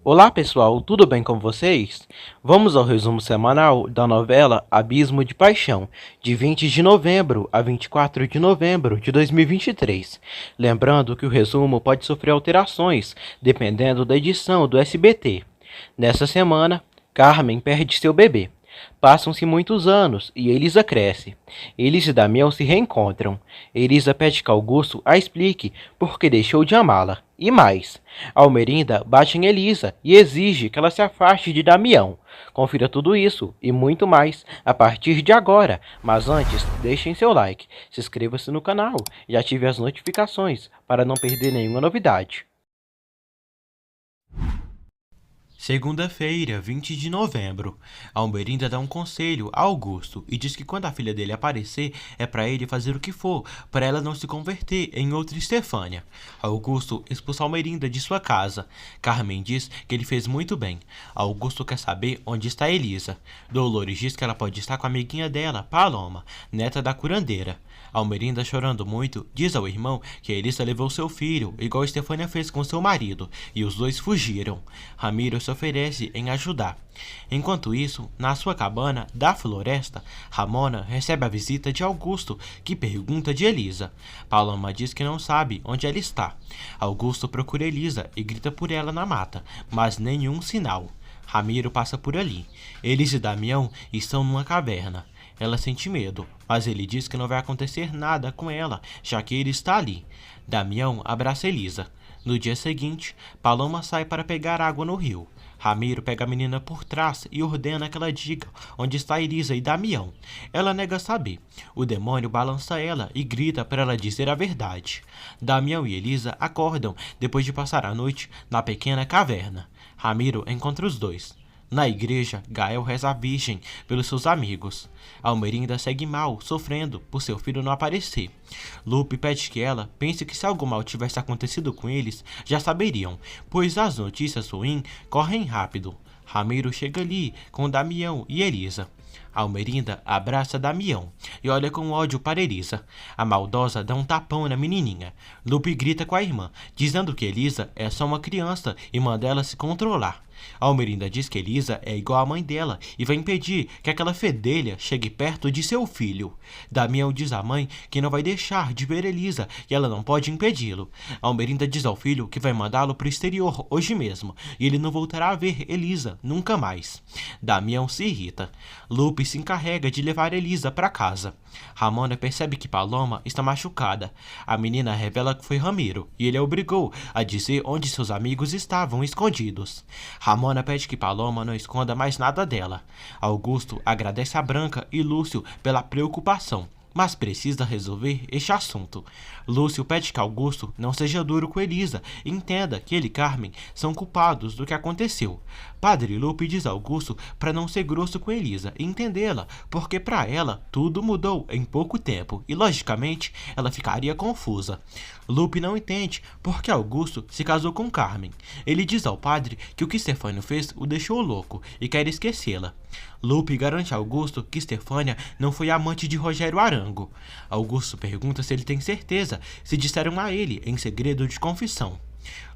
Olá pessoal, tudo bem com vocês? Vamos ao resumo semanal da novela Abismo de Paixão, de 20 de novembro a 24 de novembro de 2023. Lembrando que o resumo pode sofrer alterações dependendo da edição do SBT. Nessa semana, Carmen perde seu bebê. Passam-se muitos anos e Elisa cresce. Elisa e Damião se reencontram. Elisa pede que Augusto a explique por que deixou de amá-la. E mais, Almerinda bate em Elisa e exige que ela se afaste de Damião. Confira tudo isso e muito mais a partir de agora. Mas antes, deixem seu like, se inscreva-se no canal e ative as notificações para não perder nenhuma novidade. Segunda-feira, 20 de novembro. Almerinda dá um conselho a Augusto e diz que quando a filha dele aparecer, é para ele fazer o que for, para ela não se converter em outra Estefânia. Augusto expulsa Almerinda de sua casa. Carmen diz que ele fez muito bem. Augusto quer saber onde está Elisa. Dolores diz que ela pode estar com a amiguinha dela, Paloma, neta da curandeira. Almerinda, chorando muito, diz ao irmão que Elisa levou seu filho, igual Estefânia fez com seu marido, e os dois fugiram. Ramiro se oferece em ajudar. Enquanto isso, na sua cabana da floresta, Ramona recebe a visita de Augusto, que pergunta de Elisa. Paloma diz que não sabe onde ela está. Augusto procura Elisa e grita por ela na mata, mas nenhum sinal. Ramiro passa por ali. Eles e Damião estão numa caverna. Ela sente medo, mas ele diz que não vai acontecer nada com ela, já que ele está ali. Damião abraça Elisa. No dia seguinte, Paloma sai para pegar água no rio. Ramiro pega a menina por trás e ordena que ela diga onde está Elisa e Damião. Ela nega saber. O demônio balança ela e grita para ela dizer a verdade. Damião e Elisa acordam depois de passar a noite na pequena caverna. Ramiro encontra os dois. Na igreja, Gael reza a Virgem pelos seus amigos. Almerinda segue mal, sofrendo por seu filho não aparecer. Lupe pede que ela pense que se algo mal tivesse acontecido com eles, já saberiam, pois as notícias ruins correm rápido. Ramiro chega ali com Damião e Elisa. Almerinda abraça Damião e olha com ódio para Elisa. A maldosa dá um tapão na menininha. Lupe grita com a irmã, dizendo que Elisa é só uma criança e manda ela se controlar. Almerinda diz que Elisa é igual à mãe dela e vai impedir que aquela fedelha chegue perto de seu filho. Damião diz à mãe que não vai deixar de ver Elisa e ela não pode impedi-lo. Almerinda diz ao filho que vai mandá-lo para o exterior hoje mesmo e ele não voltará a ver Elisa nunca mais. Damião se irrita. Lupe se encarrega de levar Elisa para casa. Ramona percebe que Paloma está machucada. A menina revela que foi Ramiro e ele a obrigou a dizer onde seus amigos estavam escondidos. Ramona pede que Paloma não esconda mais nada dela. Augusto agradece a Branca e Lúcio pela preocupação, mas precisa resolver este assunto. Lúcio pede que Augusto não seja duro com Elisa e entenda que ele e Carmen são culpados do que aconteceu. Padre Lupe diz a Augusto para não ser grosso com Elisa e entendê-la, porque para ela tudo mudou em pouco tempo e, logicamente, ela ficaria confusa. Lupe não entende porque Augusto se casou com Carmen. Ele diz ao padre que o que Stefânio fez o deixou louco e quer esquecê-la. Lupe garante a Augusto que Stefânia não foi amante de Rogério Arango. Augusto pergunta se ele tem certeza, se disseram a ele em segredo de confissão.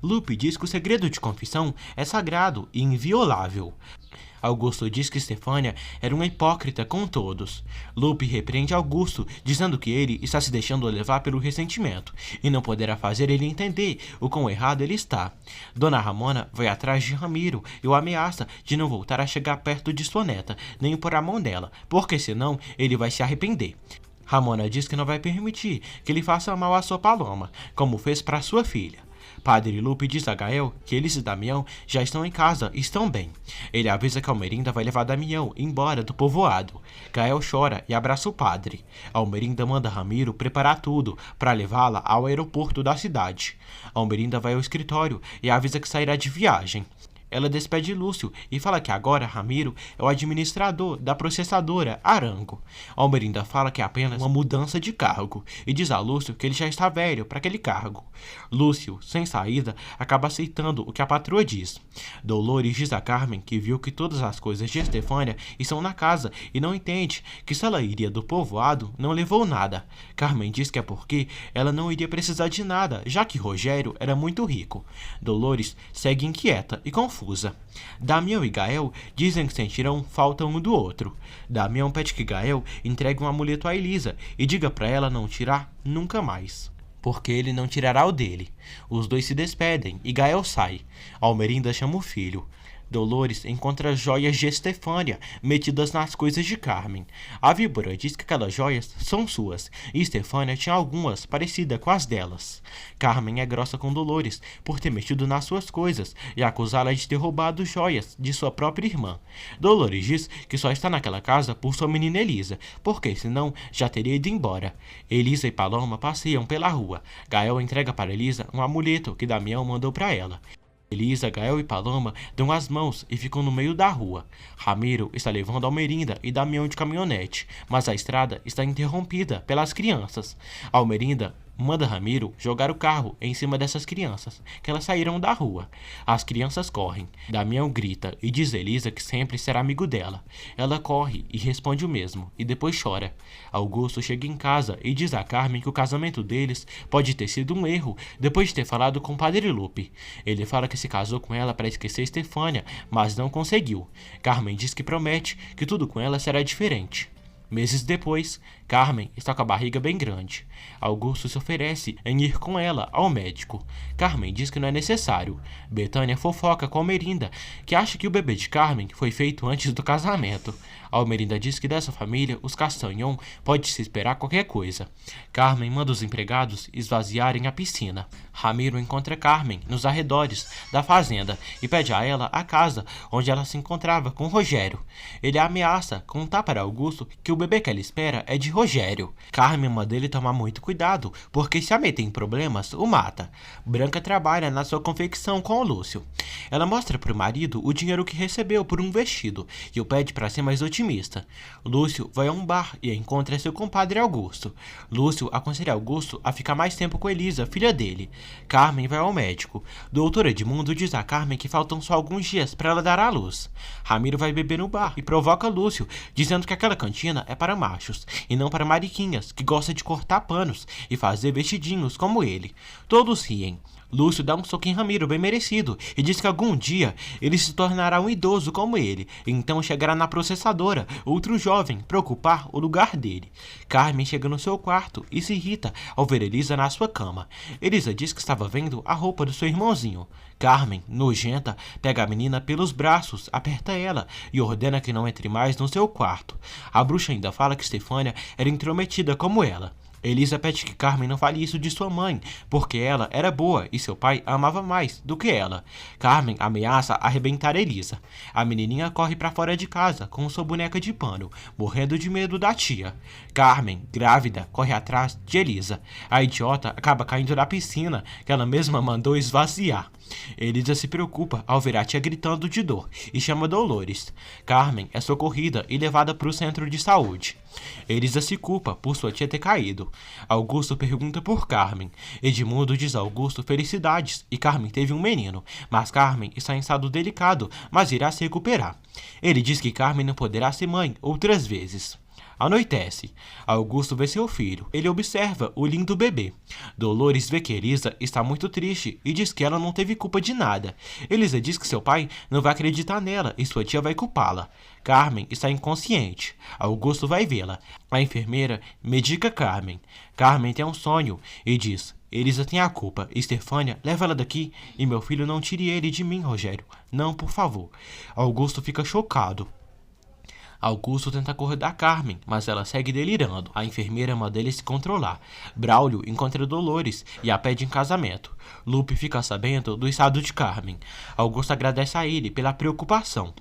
Lupe diz que o segredo de confissão é sagrado e inviolável. Augusto diz que Stefânia era uma hipócrita com todos. Lupe repreende Augusto, dizendo que ele está se deixando levar pelo ressentimento e não poderá fazer ele entender o quão errado ele está. Dona Ramona vai atrás de Ramiro e o ameaça de não voltar a chegar perto de sua neta, nem pôr a mão nela, porque senão ele vai se arrepender. Ramona diz que não vai permitir que ele faça mal à sua Paloma, como fez para sua filha. Padre Lupe diz a Gael que eles e Damião já estão em casa e estão bem. Ele avisa que Almerinda vai levar Damião embora do povoado. Gael chora e abraça o padre. Almerinda manda Ramiro preparar tudo para levá-la ao aeroporto da cidade. Almerinda vai ao escritório e avisa que sairá de viagem. Ela despede Lúcio e fala que agora Ramiro é o administrador da processadora Arango. Almerinda fala que é apenas uma mudança de cargo e diz a Lúcio que ele já está velho para aquele cargo. Lúcio, sem saída, acaba aceitando o que a patroa diz. Dolores diz a Carmen que viu que todas as coisas de Estefânia estão na casa e não entende que se ela iria do povoado, não levou nada. Carmen diz que é porque ela não iria precisar de nada, já que Rogério era muito rico. Dolores segue inquieta e confusa. confusa. Damião e Gael dizem que sentirão falta um do outro. Damião pede que Gael entregue um amuleto a Elisa e diga para ela não tirar nunca mais, porque ele não tirará o dele. Os dois se despedem e Gael sai. Almerinda chama o filho. Dolores encontra as joias de Estefânia metidas nas coisas de Carmen. A víbora diz que aquelas joias são suas e Estefânia tinha algumas parecidas com as delas. Carmen é grossa com Dolores por ter mexido nas suas coisas e acusá-la de ter roubado joias de sua própria irmã. Dolores diz que só está naquela casa por sua menina Elisa, porque senão já teria ido embora. Elisa e Paloma passeiam pela rua. Gael entrega para Elisa um amuleto que Damião mandou para ela. Elisa, Gael e Paloma dão as mãos e ficam no meio da rua. Ramiro está levando Almerinda e Damião de caminhonete, mas a estrada está interrompida pelas crianças. Almerinda manda Ramiro jogar o carro em cima dessas crianças, que elas saíram da rua. As crianças correm. Damião grita e diz a Elisa que sempre será amigo dela. Ela corre e responde o mesmo, e depois chora. Augusto chega em casa e diz a Carmen que o casamento deles pode ter sido um erro, depois de ter falado com o Padre Lupe. Ele fala que se casou com ela para esquecer Estefânia, mas não conseguiu. Carmen diz que promete que tudo com ela será diferente. Meses depois, Carmen está com a barriga bem grande. Augusto se oferece em ir com ela ao médico. Carmen diz que não é necessário. Betânia fofoca com Almerinda, que acha que o bebê de Carmen foi feito antes do casamento. Almerinda diz que dessa família, os Castanhon, pode se esperar qualquer coisa. Carmen manda os empregados esvaziarem a piscina. Ramiro encontra Carmen nos arredores da fazenda e pede a ela a casa onde ela se encontrava com Rogério. Ele ameaça contar para Augusto que o bebê que ela espera é de Rogério. Carmen manda ele tomar muito cuidado, porque se a meter em problemas, o mata. Branca trabalha na sua confecção com o Lúcio. Ela mostra para o marido o dinheiro que recebeu por um vestido e o pede para ser mais otimista. Lúcio vai a um bar e encontra seu compadre Augusto. Lúcio aconselha Augusto a ficar mais tempo com Elisa, filha dele. Carmen vai ao médico. Doutor Edmundo diz a Carmen que faltam só alguns dias para ela dar à luz. Ramiro vai beber no bar e provoca Lúcio, dizendo que aquela cantina é para machos e não para mariquinhas que gostam de cortar panos e fazer vestidinhos como ele. Todos riem. Lúcio dá um soco em Ramiro bem merecido e diz que algum dia ele se tornará um idoso como ele, então chegará na processadora outro jovem para ocupar o lugar dele. Carmen chega no seu quarto e se irrita ao ver Elisa na sua cama. Elisa diz que estava vendo a roupa do seu irmãozinho. Carmen, nojenta, pega a menina pelos braços, aperta ela e ordena que não entre mais no seu quarto. A bruxa ainda fala que Estefânia era intrometida como ela. Elisa pede que Carmen não fale isso de sua mãe, porque ela era boa e seu pai a amava mais do que ela. Carmen ameaça arrebentar Elisa. A menininha corre para fora de casa com sua boneca de pano, morrendo de medo da tia. Carmen, grávida, corre atrás de Elisa. A idiota acaba caindo na piscina que ela mesma mandou esvaziar. Elisa se preocupa ao ver a tia gritando de dor e chama Dolores. Carmen é socorrida e levada para o centro de saúde. Elisa se culpa por sua tia ter caído. Augusto pergunta por Carmen. Edmundo diz a Augusto felicidades e Carmen teve um menino, mas Carmen está em estado delicado, mas irá se recuperar. Ele diz que Carmen não poderá ser mãe outras vezes. Anoitece. Augusto vê seu filho. Ele observa o lindo bebê. Dolores vê que Elisa está muito triste e diz que ela não teve culpa de nada. Elisa diz que seu pai não vai acreditar nela e sua tia vai culpá-la. Carmen está inconsciente. Augusto vai vê-la. A enfermeira medica Carmen. Carmen tem um sonho e diz: Elisa tem a culpa. Estefânia, leva ela daqui e meu filho não tire ele de mim, Rogério. Não, por favor. Augusto fica chocado. Augusto tenta acordar Carmen, mas ela segue delirando. A enfermeira manda ele se controlar. Braulio encontra Dolores e a pede em casamento. Lupe fica sabendo do estado de Carmen. Augusto agradece a ele pela preocupação.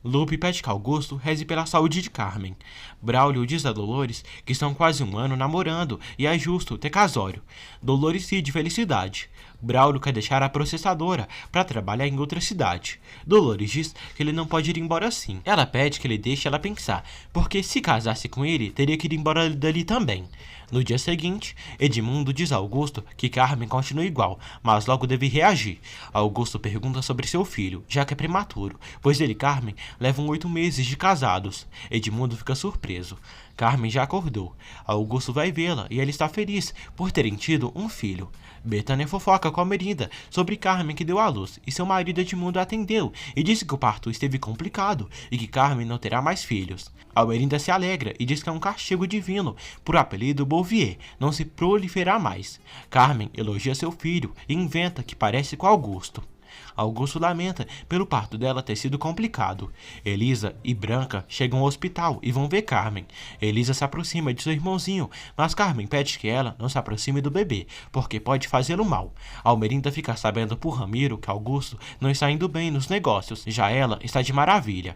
Lupe pede que Augusto reze pela saúde de Carmen. Braulio diz a Dolores que estão quase um ano namorando e é justo ter casório. Dolores ri de felicidade. Braulio quer deixar a processadora para trabalhar em outra cidade. Dolores diz que ele não pode ir embora assim. Ela pede que ele deixe ela pensar, porque se casasse com ele, teria que ir embora dali também. No dia seguinte, Edmundo diz a Augusto que Carmen continua igual, mas logo deve reagir. Augusto pergunta sobre seu filho, já que é prematuro, pois ele e Carmen levam 8 meses de casados. Edmundo fica surpreso. Carmen já acordou. Augusto vai vê-la e ele está feliz por terem tido um filho. Betânia fofoca com Almerinda sobre Carmen que deu à luz e seu marido Edmundo atendeu e disse que o parto esteve complicado e que Carmen não terá mais filhos. Almerinda se alegra e diz que é um castigo divino por o apelido Bouvier não se proliferar mais. Carmen elogia seu filho e inventa que parece com Augusto. Augusto lamenta pelo parto dela ter sido complicado. Elisa e Branca chegam ao hospital e vão ver Carmen. Elisa se aproxima de seu irmãozinho, mas Carmen pede que ela não se aproxime do bebê, porque pode fazê-lo mal. Almerinda fica sabendo por Ramiro que Augusto não está indo bem nos negócios, já ela está de maravilha.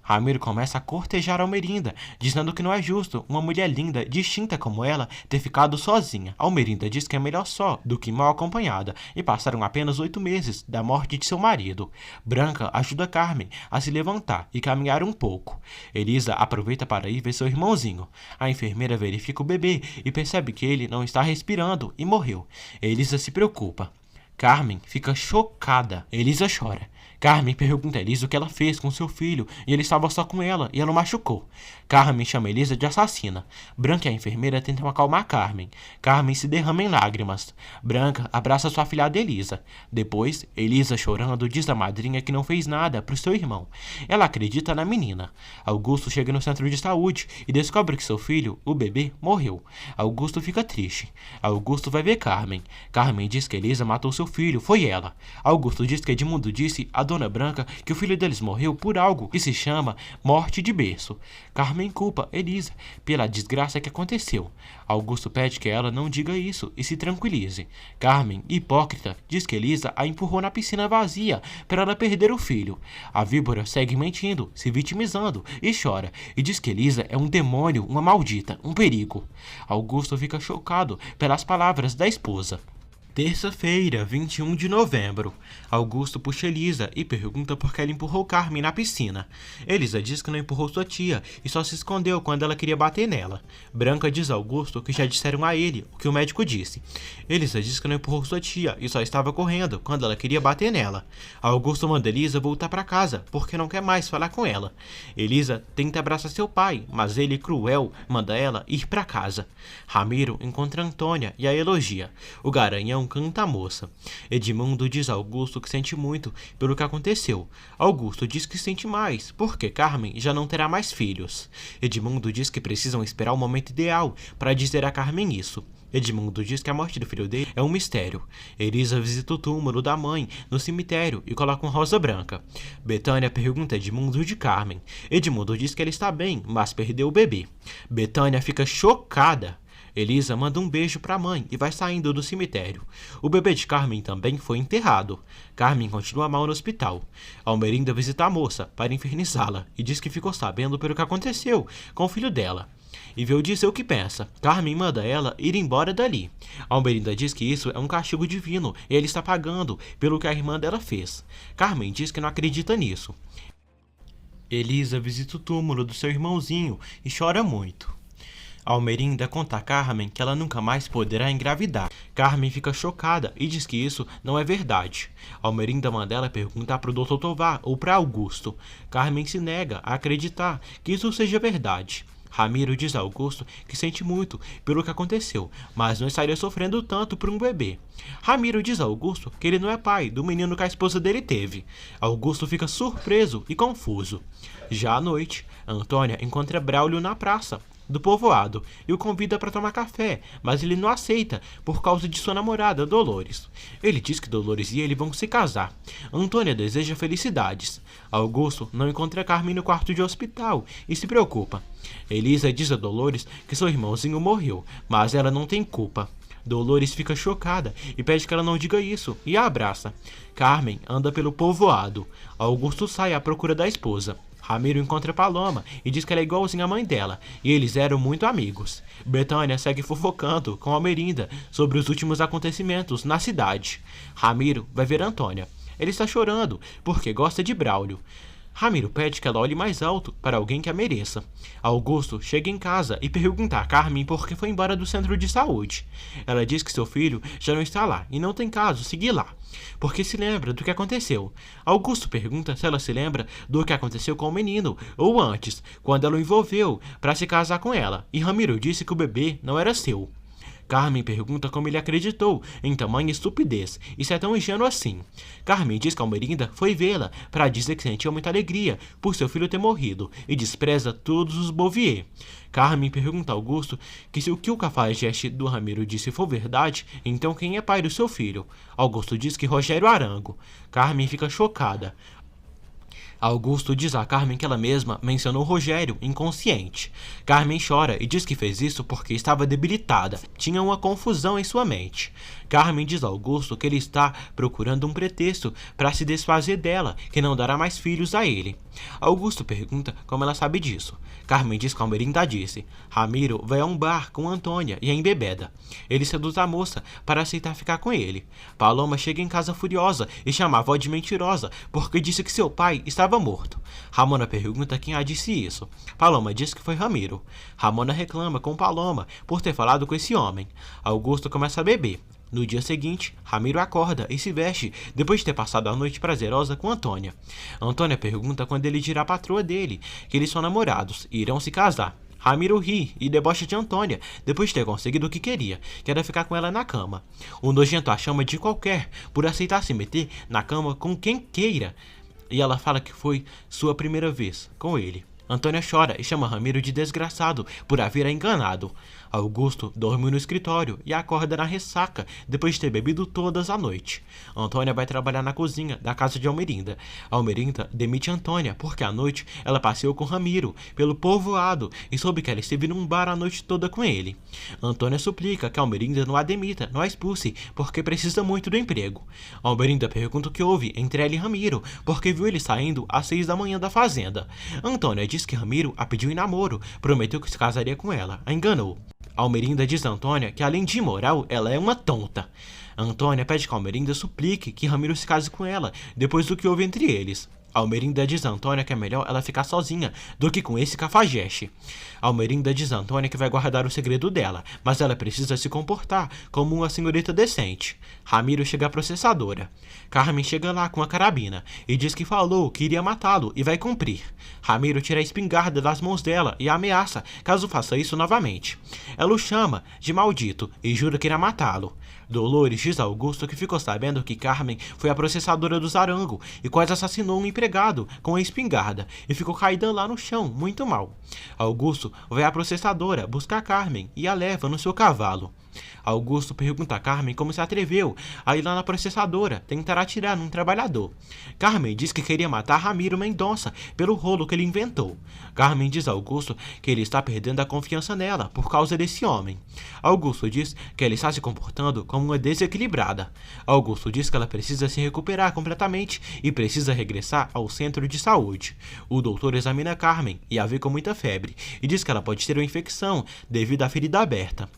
Ramiro começa a cortejar Almerinda, dizendo que não é justo uma mulher linda, distinta como ela, ter ficado sozinha. Almerinda diz que é melhor só do que mal acompanhada, e passaram apenas 8 meses da morte de seu marido. Branca ajuda Carmen a se levantar e caminhar um pouco. Elisa aproveita para ir ver seu irmãozinho. A enfermeira verifica o bebê e percebe que ele não está respirando e morreu. Elisa se preocupa. Carmen fica chocada. Elisa chora. Carmen pergunta a Elisa o que ela fez com seu filho e ele estava só com ela e ela o machucou. Carmen chama Elisa de assassina. Branca e a enfermeira tentam acalmar Carmen. Carmen se derrama em lágrimas. Branca abraça sua afilhada Elisa. Depois, Elisa, chorando, diz à madrinha que não fez nada para o seu irmão. Ela acredita na menina. Augusto chega no centro de saúde e descobre que seu filho, o bebê, morreu. Augusto fica triste. Augusto vai ver Carmen. Carmen diz que Elisa matou seu filho, foi ela. Augusto diz que Edmundo disse a Dona Branca que o filho deles morreu por algo que se chama morte de berço. Carmen culpa Elisa pela desgraça que aconteceu. Augusto pede que ela não diga isso e se tranquilize. Carmen, hipócrita, diz que Elisa a empurrou na piscina vazia para ela perder o filho. A víbora segue mentindo, se vitimizando e chora e diz que Elisa é um demônio, uma maldita, um perigo. Augusto fica chocado pelas palavras da esposa. Terça-feira, 21 de novembro. Augusto puxa Elisa e pergunta por que ela empurrou Carmen na piscina. Elisa diz que não empurrou sua tia e só se escondeu quando ela queria bater nela. Branca diz a Augusto que já disseram a ele o que o médico disse. Elisa diz que não empurrou sua tia e só estava correndo quando ela queria bater nela. Augusto manda Elisa voltar para casa porque não quer mais falar com ela. Elisa tenta abraçar seu pai, mas ele, cruel, manda ela ir para casa. Ramiro encontra Antônia e a elogia. O garanhão canta a moça. Edmundo diz a Augusto que sente muito pelo que aconteceu. Augusto diz que sente mais, porque Carmen já não terá mais filhos. Edmundo diz que precisam esperar o momento ideal para dizer a Carmen isso. Edmundo diz que a morte do filho dele é um mistério. Elisa visita o túmulo da mãe no cemitério e coloca uma rosa branca. Betânia pergunta a Edmundo de Carmen. Edmundo diz que ela está bem, mas perdeu o bebê. Betânia fica chocada. Elisa manda um beijo para a mãe e vai saindo do cemitério. O bebê de Carmen também foi enterrado. Carmen continua mal no hospital. Almerinda visita a moça para infernizá-la e diz que ficou sabendo pelo que aconteceu com o filho dela. E veio dizer o que pensa. Carmen manda ela ir embora dali. Almerinda diz que isso é um castigo divino e ele está pagando pelo que a irmã dela fez. Carmen diz que não acredita nisso. Elisa visita o túmulo do seu irmãozinho e chora muito. Almerinda conta a Carmen que ela nunca mais poderá engravidar. Carmen fica chocada e diz que isso não é verdade. Almerinda manda ela perguntar para o Dr. Tovar ou para Augusto. Carmen se nega a acreditar que isso seja verdade. Ramiro diz a Augusto que sente muito pelo que aconteceu, mas não estaria sofrendo tanto por um bebê. Ramiro diz a Augusto que ele não é pai do menino que a esposa dele teve. Augusto fica surpreso e confuso. Já à noite, Antônia encontra Braulio na praça do povoado e o convida para tomar café, mas ele não aceita por causa de sua namorada, Dolores. Ele diz que Dolores e ele vão se casar. Antônia deseja felicidades. Augusto não encontra Carmen no quarto de hospital e se preocupa. Elisa diz a Dolores que seu irmãozinho morreu, mas ela não tem culpa. Dolores fica chocada e pede que ela não diga isso e a abraça. Carmen anda pelo povoado. Augusto sai à procura da esposa. Ramiro encontra Paloma e diz que ela é igualzinha à mãe dela, e eles eram muito amigos. Betânia segue fofocando com Almerinda sobre os últimos acontecimentos na cidade. Ramiro vai ver Antônia. Ele está chorando porque gosta de Braulio. Ramiro pede que ela olhe mais alto para alguém que a mereça. Augusto chega em casa e pergunta a Carmen por que foi embora do centro de saúde. Ela diz que seu filho já não está lá e não tem caso seguir lá, porque se lembra do que aconteceu. Augusto pergunta se ela se lembra do que aconteceu com o menino, ou antes, quando ela o envolveu para se casar com ela, e Ramiro disse que o bebê não era seu. Carmen pergunta como ele acreditou em tamanha estupidez e se é tão ingênuo assim. Carmen diz que Almerinda foi vê-la para dizer que sentia muita alegria por seu filho ter morrido e despreza todos os Bouvier. Carmen pergunta a Augusto que se o que o cafajeste do Ramiro disse for verdade, então quem é pai do seu filho? Augusto diz que Rogério Arango. Carmen fica chocada. Augusto diz a Carmen que ela mesma mencionou Rogério inconsciente. Carmen chora e diz que fez isso porque estava debilitada, tinha uma confusão em sua mente. Carmen diz a Augusto que ele está procurando um pretexto para se desfazer dela, que não dará mais filhos a ele. Augusto pergunta como ela sabe disso. Carmen diz que Almerinda disse. Ramiro vai a um bar com Antônia e a embebeda. Ele seduz a moça para aceitar ficar com ele. Paloma chega em casa furiosa e chama a avó de mentirosa porque disse que seu pai estava morto. Ramona pergunta quem a disse isso. Paloma diz que foi Ramiro. Ramona reclama com Paloma por ter falado com esse homem. Augusto começa a beber. No dia seguinte, Ramiro acorda e se veste depois de ter passado a noite prazerosa com Antônia. Antônia pergunta quando ele dirá à patroa dele que eles são namorados e irão se casar. Ramiro ri e debocha de Antônia depois de ter conseguido o que queria, que era ficar com ela na cama. O nojento a chama de qualquer por aceitar se meter na cama com quem queira. E ela fala que foi sua primeira vez com ele. Antônia chora e chama Ramiro de desgraçado por haver a enganado. Augusto dorme no escritório e acorda na ressaca depois de ter bebido todas a noite. Antônia vai trabalhar na cozinha da casa de Almerinda. Almerinda demite Antônia porque à noite ela passeou com Ramiro pelo povoado e soube que ela esteve num bar a noite toda com ele. Antônia suplica que Almerinda não a demita, não a expulse, porque precisa muito do emprego. Almerinda pergunta o que houve entre ela e Ramiro, porque viu ele saindo às 6 da manhã da fazenda. Antônia diz que Ramiro a pediu em namoro, prometeu que se casaria com ela, a enganou. Almerinda diz a Antônia que, além de imoral, ela é uma tonta. Antônia pede que Almerinda suplique que Ramiro se case com ela, depois do que houve entre eles. Almerinda diz a Antônia que é melhor ela ficar sozinha do que com esse cafajeste. Almerinda diz a Antônia que vai guardar o segredo dela, mas ela precisa se comportar como uma senhorita decente. Ramiro chega à processadora. Carmen chega lá com a carabina e diz que falou que iria matá-lo e vai cumprir. Ramiro tira a espingarda das mãos dela e a ameaça caso faça isso novamente. Ela o chama de maldito e jura que irá matá-lo. Dolores diz a Augusto que ficou sabendo que Carmen foi a processadora dos Arango e quase assassinou um empregado com a espingarda e ficou caída lá no chão, muito mal. Augusto vai à processadora buscar Carmen e a leva no seu cavalo. Augusto pergunta a Carmen como se atreveu a ir lá na processadora tentar atirar num trabalhador. Carmen diz que queria matar Ramiro Mendonça pelo rolo que ele inventou. Carmen diz a Augusto que ele está perdendo a confiança nela por causa desse homem. Augusto diz que ela está se comportando como uma desequilibrada. Augusto diz que ela precisa se recuperar completamente e precisa regressar ao centro de saúde. O doutor examina Carmen e a vê com muita febre e diz que ela pode ter uma infecção devido à ferida aberta.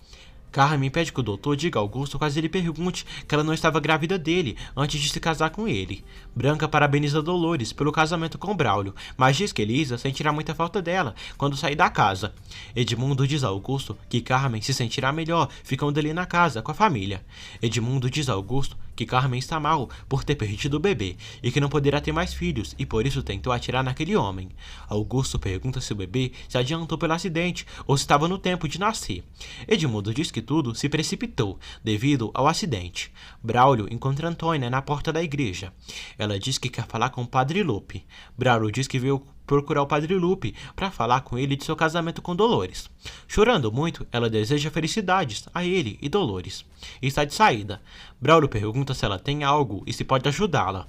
Carmen pede que o doutor diga a Augusto caso ele pergunte que ela não estava grávida dele antes de se casar com ele. Branca parabeniza Dolores pelo casamento com Braulio, mas diz que Elisa sentirá muita falta dela quando sair da casa. Edmundo diz a Augusto que Carmen se sentirá melhor ficando ali na casa com a família. Edmundo diz a Augusto que Carmen está mal por ter perdido o bebê e que não poderá ter mais filhos e por isso tentou atirar naquele homem. Augusto pergunta se o bebê se adiantou pelo acidente ou se estava no tempo de nascer. Edmundo diz que tudo se precipitou devido ao acidente. Braulio encontra Antônia na porta da igreja. Ela diz que quer falar com o Padre Lupe. Braulio diz que veio procurar o Padre Lupe para falar com ele de seu casamento com Dolores. Chorando muito, ela deseja felicidades a ele e Dolores. E está de saída. Braulio pergunta se ela tem algo e se pode ajudá-la.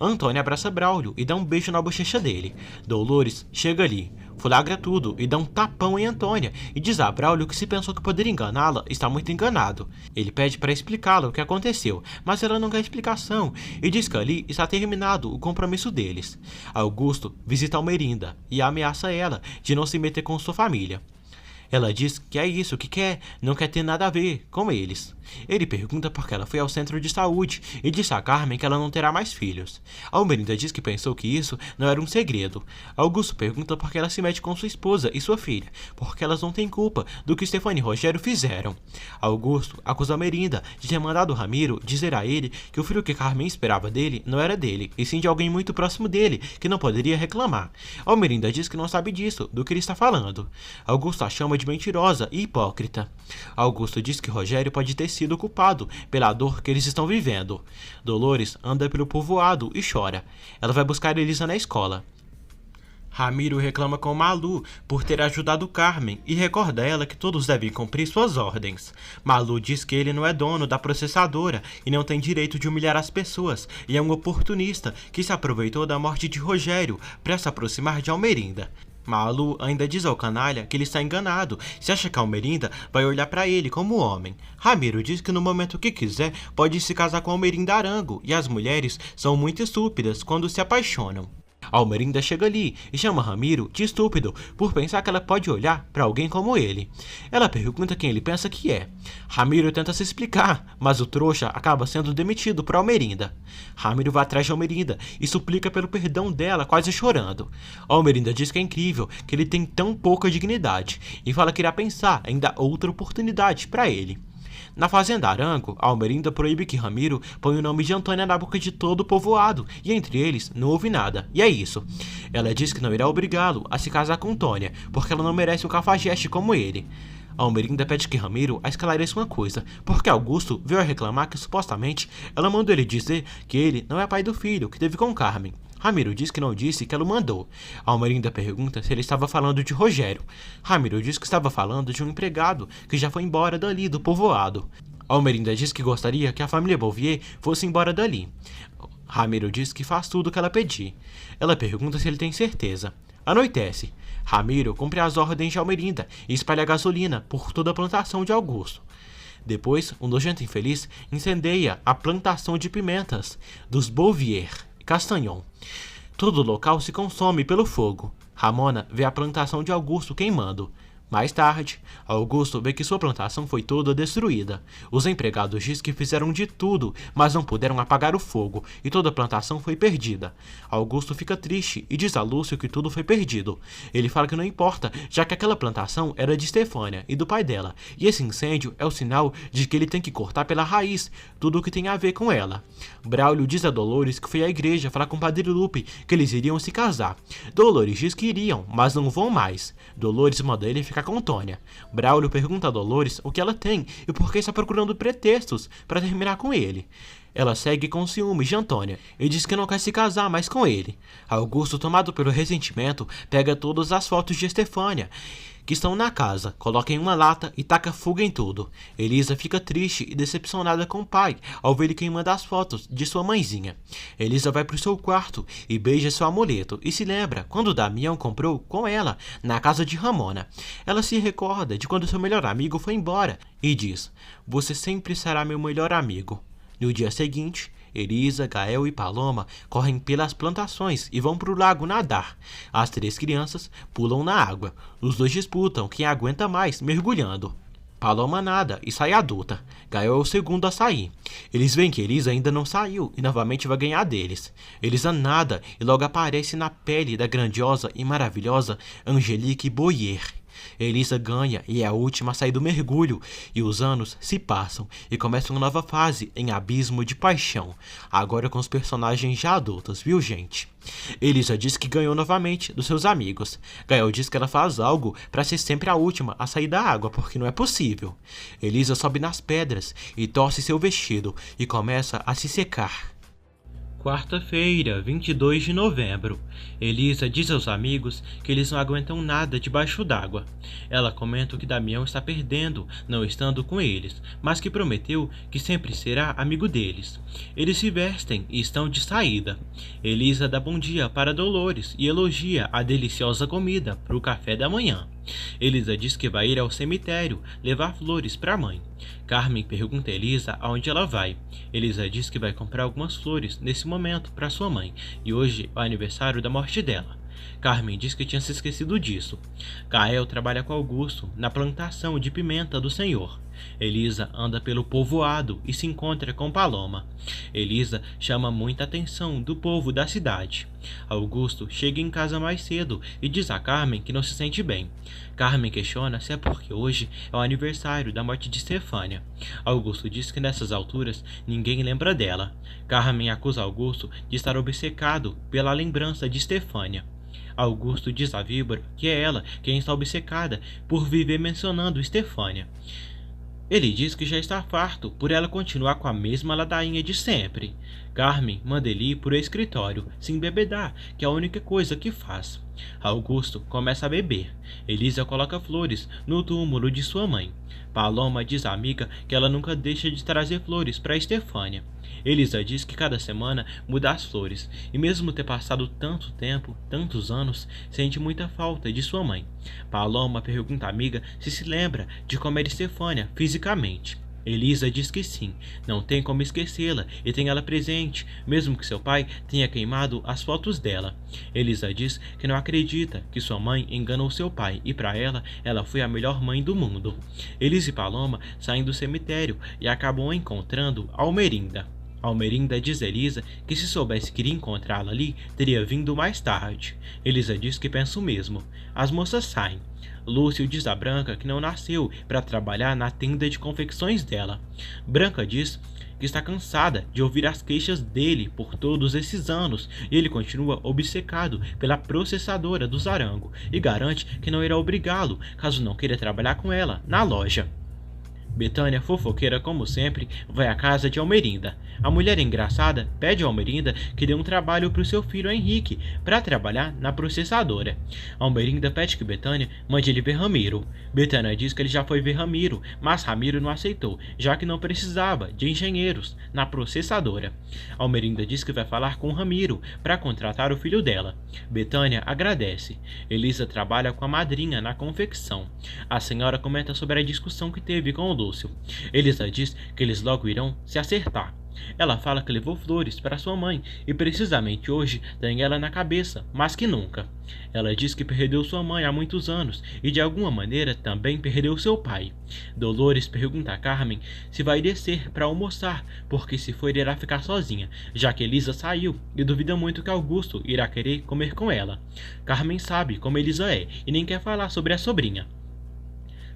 Antônia abraça Braulio e dá um beijo na bochecha dele. Dolores chega ali, flagra tudo e dá um tapão em Antônia e diz a Braulio que se pensou que poderia enganá-la, está muito enganado. Ele pede para explicá-la o que aconteceu, mas ela não quer explicação e diz que ali está terminado o compromisso deles. Augusto visita Almerinda e ameaça ela de não se meter com sua família. Ela diz que é isso que quer, não quer ter nada a ver com eles. Ele pergunta por que ela foi ao centro de saúde e diz a Carmen que ela não terá mais filhos. Almerinda diz que pensou que isso não era um segredo. Augusto pergunta por que ela se mete com sua esposa e sua filha, porque elas não têm culpa do que Stefania e Rogério fizeram. Augusto acusa Almerinda de ter mandado Ramiro dizer a ele que o filho que Carmen esperava dele não era dele, e sim de alguém muito próximo dele, que não poderia reclamar. Almerinda diz que não sabe disso, do que ele está falando. Augusto a chama de mentirosa e hipócrita. Augusto diz que Rogério pode ter sido culpado pela dor que eles estão vivendo. Dolores anda pelo povoado e chora. Ela vai buscar Elisa na escola. Ramiro reclama com Malu por ter ajudado Carmen e recorda a ela que todos devem cumprir suas ordens. Malu diz que ele não é dono da processadora e não tem direito de humilhar as pessoas e é um oportunista que se aproveitou da morte de Rogério para se aproximar de Almerinda. Malu ainda diz ao canalha que ele está enganado se acha que Almerinda vai olhar para ele como homem. Ramiro diz que no momento que quiser pode se casar com Almerinda Arango e as mulheres são muito estúpidas quando se apaixonam. Almerinda chega ali e chama Ramiro de estúpido por pensar que ela pode olhar para alguém como ele. Ela pergunta quem ele pensa que é. Ramiro tenta se explicar, mas o trouxa acaba sendo demitido por Almerinda. Ramiro vai atrás de Almerinda e suplica pelo perdão dela, quase chorando. Almerinda diz que é incrível que ele tem tão pouca dignidade e fala que irá pensar em dar outra oportunidade para ele. Na fazenda Arango, Almerinda proíbe que Ramiro ponha o nome de Antônia na boca de todo o povoado, e entre eles não houve nada, e é isso. Ela diz que não irá obrigá-lo a se casar com Tônia, porque ela não merece um cafajeste como ele. Almerinda pede que Ramiro a esclareça uma coisa, porque Augusto veio a reclamar que supostamente ela mandou ele dizer que ele não é pai do filho que teve com Carmen. Ramiro diz que não disse que ela o mandou. Almerinda pergunta se ele estava falando de Rogério. Ramiro diz que estava falando de um empregado que já foi embora dali do povoado. Almerinda diz que gostaria que a família Bouvier fosse embora dali. Ramiro diz que faz tudo o que ela pedir. Ela pergunta se ele tem certeza. Anoitece. Ramiro cumpre as ordens de Almerinda e espalha gasolina por toda a plantação de Augusto. Depois, um nojento infeliz incendeia a plantação de pimentas dos Bouvier Castagnon. Todo o local se consome pelo fogo. Ramona vê a plantação de Augusto queimando. Mais tarde, Augusto vê que sua plantação foi toda destruída. Os empregados dizem que fizeram de tudo, mas não puderam apagar o fogo, e toda a plantação foi perdida. Augusto fica triste e diz a Lúcio que tudo foi perdido. Ele fala que não importa, já que aquela plantação era de Stefania e do pai dela, e esse incêndio é o sinal de que ele tem que cortar pela raiz tudo o que tem a ver com ela. Braulio diz a Dolores que foi à igreja falar com o Padre Lupe que eles iriam se casar. Dolores diz que iriam, mas não vão mais. Dolores manda ele ficar com Tônia. Braulio pergunta a Dolores o que ela tem e por que está procurando pretextos para terminar com ele. Ela segue com ciúmes de Antônia e diz que não quer se casar mais com ele. Augusto, tomado pelo ressentimento, pega todas as fotos de Stefania que estão na casa, coloca em uma lata e taca fogo em tudo. Elisa fica triste e decepcionada com o pai ao ver ele queimando as fotos de sua mãezinha. Elisa vai para o seu quarto e beija seu amuleto e se lembra quando Damião comprou com ela na casa de Ramona. Ela se recorda de quando seu melhor amigo foi embora e diz: "Você sempre será meu melhor amigo." No dia seguinte, Elisa, Gael e Paloma correm pelas plantações e vão para o lago nadar. As três crianças pulam na água. Os dois disputam quem aguenta mais mergulhando. Paloma nada e sai adulta. Gael é o segundo a sair. Eles veem que Elisa ainda não saiu e novamente vai ganhar deles. Elisa nada e logo aparece na pele da grandiosa e maravilhosa Angelique Boyer. Elisa ganha e é a última a sair do mergulho, e os anos se passam e começa uma nova fase em Abismo de Paixão, agora com os personagens já adultos, viu gente? Elisa diz que ganhou novamente dos seus amigos. Gael diz que ela faz algo para ser sempre a última a sair da água, porque não é possível. Elisa sobe nas pedras e torce seu vestido e começa a se secar. Quarta-feira, 22 de novembro. Elisa diz aos amigos que eles não aguentam nada debaixo d'água. Ela comenta que Damião está perdendo, não estando com eles, mas que prometeu que sempre será amigo deles. Eles se vestem e estão de saída. Elisa dá bom dia para Dolores e elogia a deliciosa comida para o café da manhã. Elisa diz que vai ir ao cemitério levar flores para a mãe. Carmen pergunta a Elisa aonde ela vai. Elisa diz que vai comprar algumas flores nesse momento para sua mãe, e hoje é o aniversário da morte dela. Carmen diz que tinha se esquecido disso. Gael trabalha com Augusto na plantação de pimenta do senhor. Elisa anda pelo povoado e se encontra com Paloma. Elisa chama muita atenção do povo da cidade. Augusto chega em casa mais cedo e diz a Carmen que não se sente bem. Carmen questiona se é porque hoje é o aniversário da morte de Stefânia. Augusto diz que nessas alturas ninguém lembra dela. Carmen acusa Augusto de estar obcecado pela lembrança de Stefânia. Augusto diz a víbora que é ela quem está obcecada por viver mencionando Stefânia. Ele diz que já está farto por ela continuar com a mesma ladainha de sempre. Carmen manda ele ir para o escritório, se embebedar, que é a única coisa que faz. Augusto começa a beber. Elisa coloca flores no túmulo de sua mãe. Paloma diz à amiga que ela nunca deixa de trazer flores para Stefânia. Elisa diz que cada semana muda as flores, e mesmo ter passado tanto tempo, tantos anos, sente muita falta de sua mãe. Paloma pergunta à amiga se lembra de como era Stefânia fisicamente. Elisa diz que sim, não tem como esquecê-la e tem ela presente, mesmo que seu pai tenha queimado as fotos dela. Elisa diz que não acredita que sua mãe enganou seu pai e para ela foi a melhor mãe do mundo. Elisa e Paloma saem do cemitério e acabam encontrando Almerinda. Almerinda diz a Elisa que se soubesse que iria encontrá-la ali, teria vindo mais tarde. Elisa diz que pensa o mesmo. As moças saem. Lúcio diz a Branca que não nasceu para trabalhar na tenda de confecções dela. Branca diz que está cansada de ouvir as queixas dele por todos esses anos e ele continua obcecado pela processadora do Zarango e garante que não irá obrigá-lo caso não queira trabalhar com ela na loja. Betânia, fofoqueira como sempre, vai à casa de Almerinda. A mulher engraçada pede a Almerinda que dê um trabalho para o seu filho Henrique para trabalhar na processadora. Almerinda pede que Betânia mande ele ver Ramiro. Betânia diz que ele já foi ver Ramiro, mas Ramiro não aceitou, já que não precisava de engenheiros na processadora. Almerinda diz que vai falar com Ramiro para contratar o filho dela. Betânia agradece. Elisa trabalha com a madrinha na confecção. A senhora comenta sobre a discussão que teve com o Lúcio. Elisa diz que eles logo irão se acertar. Ela fala que levou flores para sua mãe e precisamente hoje tem ela na cabeça, mas que nunca. Ela diz que perdeu sua mãe há muitos anos e de alguma maneira também perdeu seu pai. Dolores pergunta a Carmen se vai descer para almoçar, porque se for irá ficar sozinha, já que Elisa saiu e duvida muito que Augusto irá querer comer com ela. Carmen sabe como Elisa é e nem quer falar sobre a sobrinha.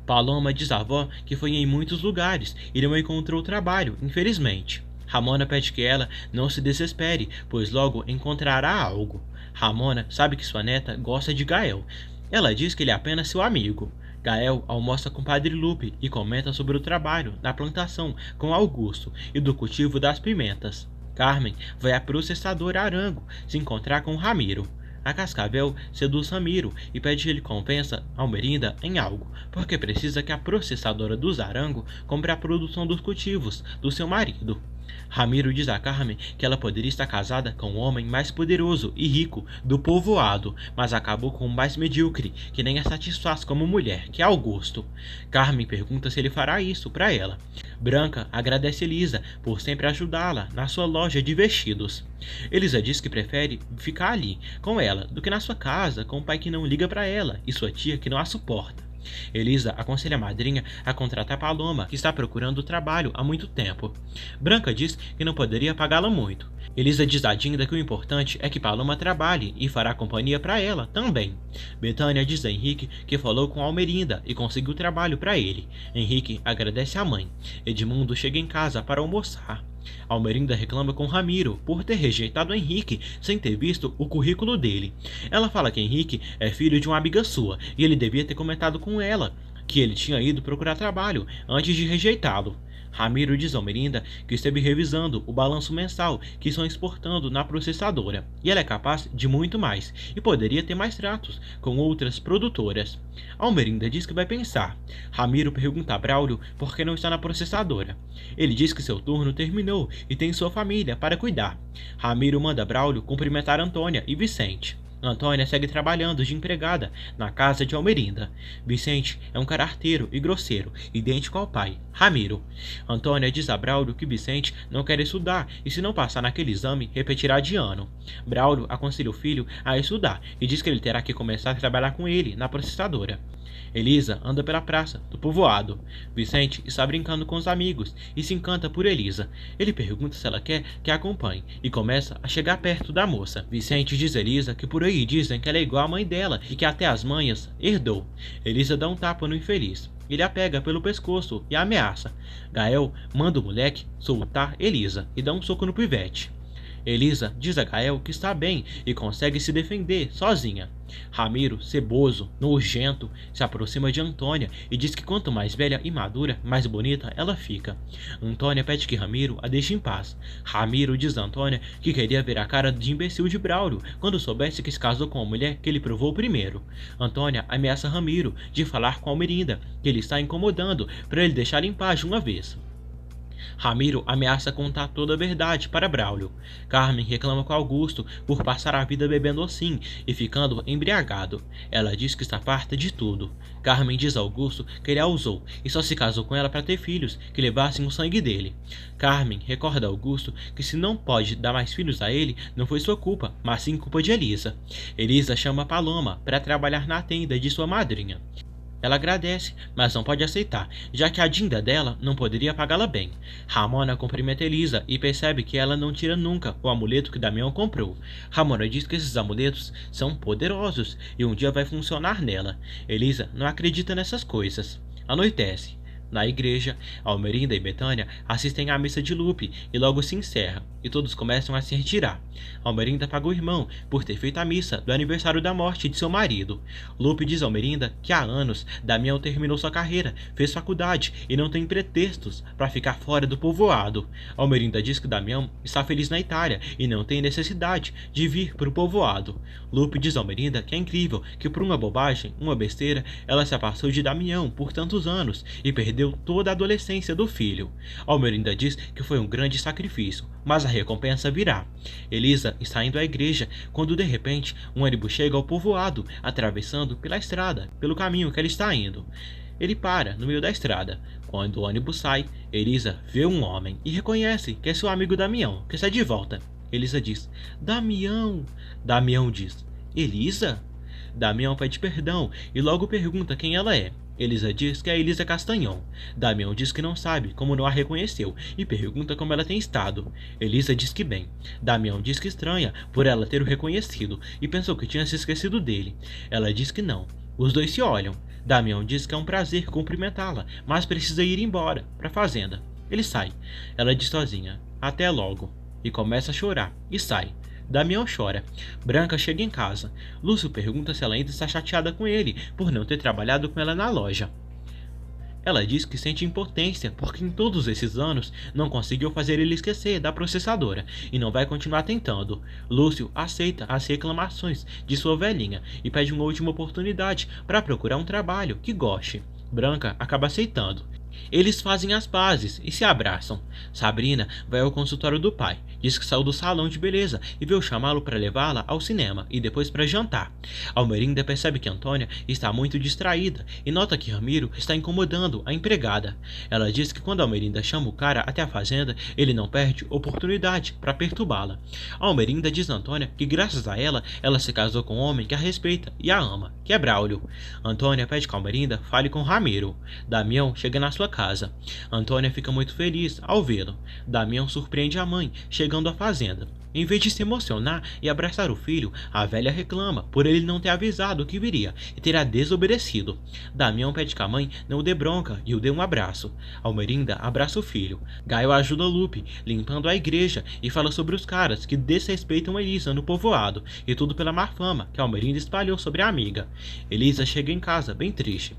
Paloma diz à avó que foi em muitos lugares e não encontrou trabalho, infelizmente. Ramona pede que ela não se desespere, pois logo encontrará algo. Ramona sabe que sua neta gosta de Gael. Ela diz que ele é apenas seu amigo. Gael almoça com Padre Lupe e comenta sobre o trabalho na plantação com Augusto e do cultivo das pimentas. Carmen vai à processadora Arango se encontrar com Ramiro. A Cascavel seduz Ramiro e pede que ele compensa Almerinda em algo, porque precisa que a processadora do Zarango compre a produção dos cultivos do seu marido. Ramiro diz a Carmen que ela poderia estar casada com o homem mais poderoso e rico do povoado, mas acabou com o mais medíocre, que nem a satisfaz como mulher, que é Augusto. Carmen pergunta se ele fará isso para ela. Branca agradece Elisa por sempre ajudá-la na sua loja de vestidos. Elisa diz que prefere ficar ali com ela do que na sua casa com o pai que não liga para ela e sua tia que não a suporta. Elisa aconselha a madrinha a contratar Paloma, que está procurando trabalho há muito tempo. Branca diz que não poderia pagá-la muito. Elisa diz a Dinda que o importante é que Paloma trabalhe e fará companhia para ela também. Betânia diz a Henrique que falou com Almerinda e conseguiu trabalho para ele. Henrique agradece à mãe. Edmundo chega em casa para almoçar. Almerinda reclama com Ramiro por ter rejeitado Henrique sem ter visto o currículo dele. Ela fala que Henrique é filho de uma amiga sua e ele devia ter comentado com ela que ele tinha ido procurar trabalho antes de rejeitá-lo. Ramiro diz a Almerinda que esteve revisando o balanço mensal que estão exportando na processadora e ela é capaz de muito mais e poderia ter mais tratos com outras produtoras. Almerinda diz que vai pensar. Ramiro pergunta a Braulio por que não está na processadora. Ele diz que seu turno terminou e tem sua família para cuidar. Ramiro manda Braulio cumprimentar Antônia e Vicente. Antônia segue trabalhando de empregada na casa de Almerinda. Vicente é um cara arteiro e grosseiro, idêntico ao pai, Ramiro. Antônia diz a Braulio que Vicente não quer estudar e se não passar naquele exame, repetirá de ano. Braulio aconselha o filho a estudar e diz que ele terá que começar a trabalhar com ele na processadora. Elisa anda pela praça do povoado. Vicente está brincando com os amigos e se encanta por Elisa. Ele pergunta se ela quer que a acompanhe e começa a chegar perto da moça. Vicente diz a Elisa que por aí dizem que ela é igual à mãe dela e que até as manhas herdou. Elisa dá um tapa no infeliz. Ele a pega pelo pescoço e a ameaça. Gael manda o moleque soltar Elisa e dá um soco no pivete. Elisa diz a Gael que está bem e consegue se defender sozinha. Ramiro, ceboso, nojento, se aproxima de Antônia e diz que quanto mais velha e madura, mais bonita ela fica. Antônia pede que Ramiro a deixe em paz. Ramiro diz a Antônia que queria ver a cara de imbecil de Braulio quando soubesse que se casou com a mulher que ele provou primeiro. Antônia ameaça Ramiro de falar com Almerinda, que ele está incomodando, para ele deixar em paz de uma vez. Ramiro ameaça contar toda a verdade para Braulio. Carmen reclama com Augusto por passar a vida bebendo assim e ficando embriagado. Ela diz que está farta de tudo. Carmen diz a Augusto que ele a usou e só se casou com ela para ter filhos que levassem o sangue dele. Carmen recorda a Augusto que se não pode dar mais filhos a ele, não foi sua culpa, mas sim culpa de Elisa. Elisa chama Paloma para trabalhar na tenda de sua madrinha. Ela agradece, mas não pode aceitar, já que a dinda dela não poderia pagá-la bem. Ramona cumprimenta Elisa e percebe que ela não tira nunca o amuleto que Damião comprou. Ramona diz que esses amuletos são poderosos e um dia vai funcionar nela. Elisa não acredita nessas coisas. Anoitece. Na igreja, Almerinda e Betânia assistem à missa de Lupe e logo se encerra, e todos começam a se retirar. Almerinda paga o irmão por ter feito a missa do aniversário da morte de seu marido. Lupe diz a Almerinda que há anos Damião terminou sua carreira, fez faculdade e não tem pretextos para ficar fora do povoado. Almerinda diz que Damião está feliz na Itália e não tem necessidade de vir para o povoado. Lupe diz a Almerinda que é incrível que por uma bobagem, uma besteira, ela se afastou de Damião por tantos anos e perdeu toda a adolescência do filho. Almerinda diz que foi um grande sacrifício, mas a recompensa virá. Elisa está indo à igreja quando de repente um ônibus chega ao povoado, atravessando pela estrada, pelo caminho que ela está indo. Ele para no meio da estrada. Quando o ônibus sai, Elisa vê um homem e reconhece que é seu amigo Damião, que está de volta. Elisa diz: Damião. Damião diz: Elisa? Damião pede perdão e logo pergunta quem ela é. Elisa diz que é Elisa Castanhon. Damião diz que não sabe como não a reconheceu e pergunta como ela tem estado. Elisa diz que bem. Damião diz que estranha por ela ter o reconhecido e pensou que tinha se esquecido dele. Ela diz que não. Os dois se olham. Damião diz que é um prazer cumprimentá-la, mas precisa ir embora, para a fazenda. Ele sai. Ela diz sozinha: até logo. E começa a chorar, e sai. Damião chora. Branca chega em casa. Lúcio pergunta se ela ainda está chateada com ele por não ter trabalhado com ela na loja. Ela diz que sente impotência porque em todos esses anos não conseguiu fazer ele esquecer da processadora e não vai continuar tentando. Lúcio aceita as reclamações de sua velhinha e pede uma última oportunidade para procurar um trabalho que goste. Branca acaba aceitando. Eles fazem as pazes e se abraçam. Sabrina vai ao consultório do pai, diz que saiu do salão de beleza e veio chamá-lo para levá-la ao cinema e depois para jantar. Almerinda percebe que Antônia está muito distraída e nota que Ramiro está incomodando a empregada. Ela diz que quando Almerinda chama o cara até a fazenda, ele não perde oportunidade para perturbá-la. Almerinda diz a Antônia que graças a ela, ela se casou com um homem que a respeita e a ama, que é Braulio. Antônia pede que Almerinda fale com Ramiro. Damião chega na sua casa. Antônia fica muito feliz ao vê-lo. Damião surpreende a mãe, chegando à fazenda. Em vez de se emocionar e abraçar o filho, a velha reclama por ele não ter avisado que viria e terá desobedecido. Damião pede que a mãe não o dê bronca e o dê um abraço. Almerinda abraça o filho. Gaio ajuda Lupe, limpando a igreja, e fala sobre os caras que desrespeitam Elisa no povoado, e tudo pela má fama que Almerinda espalhou sobre a amiga. Elisa chega em casa, bem triste.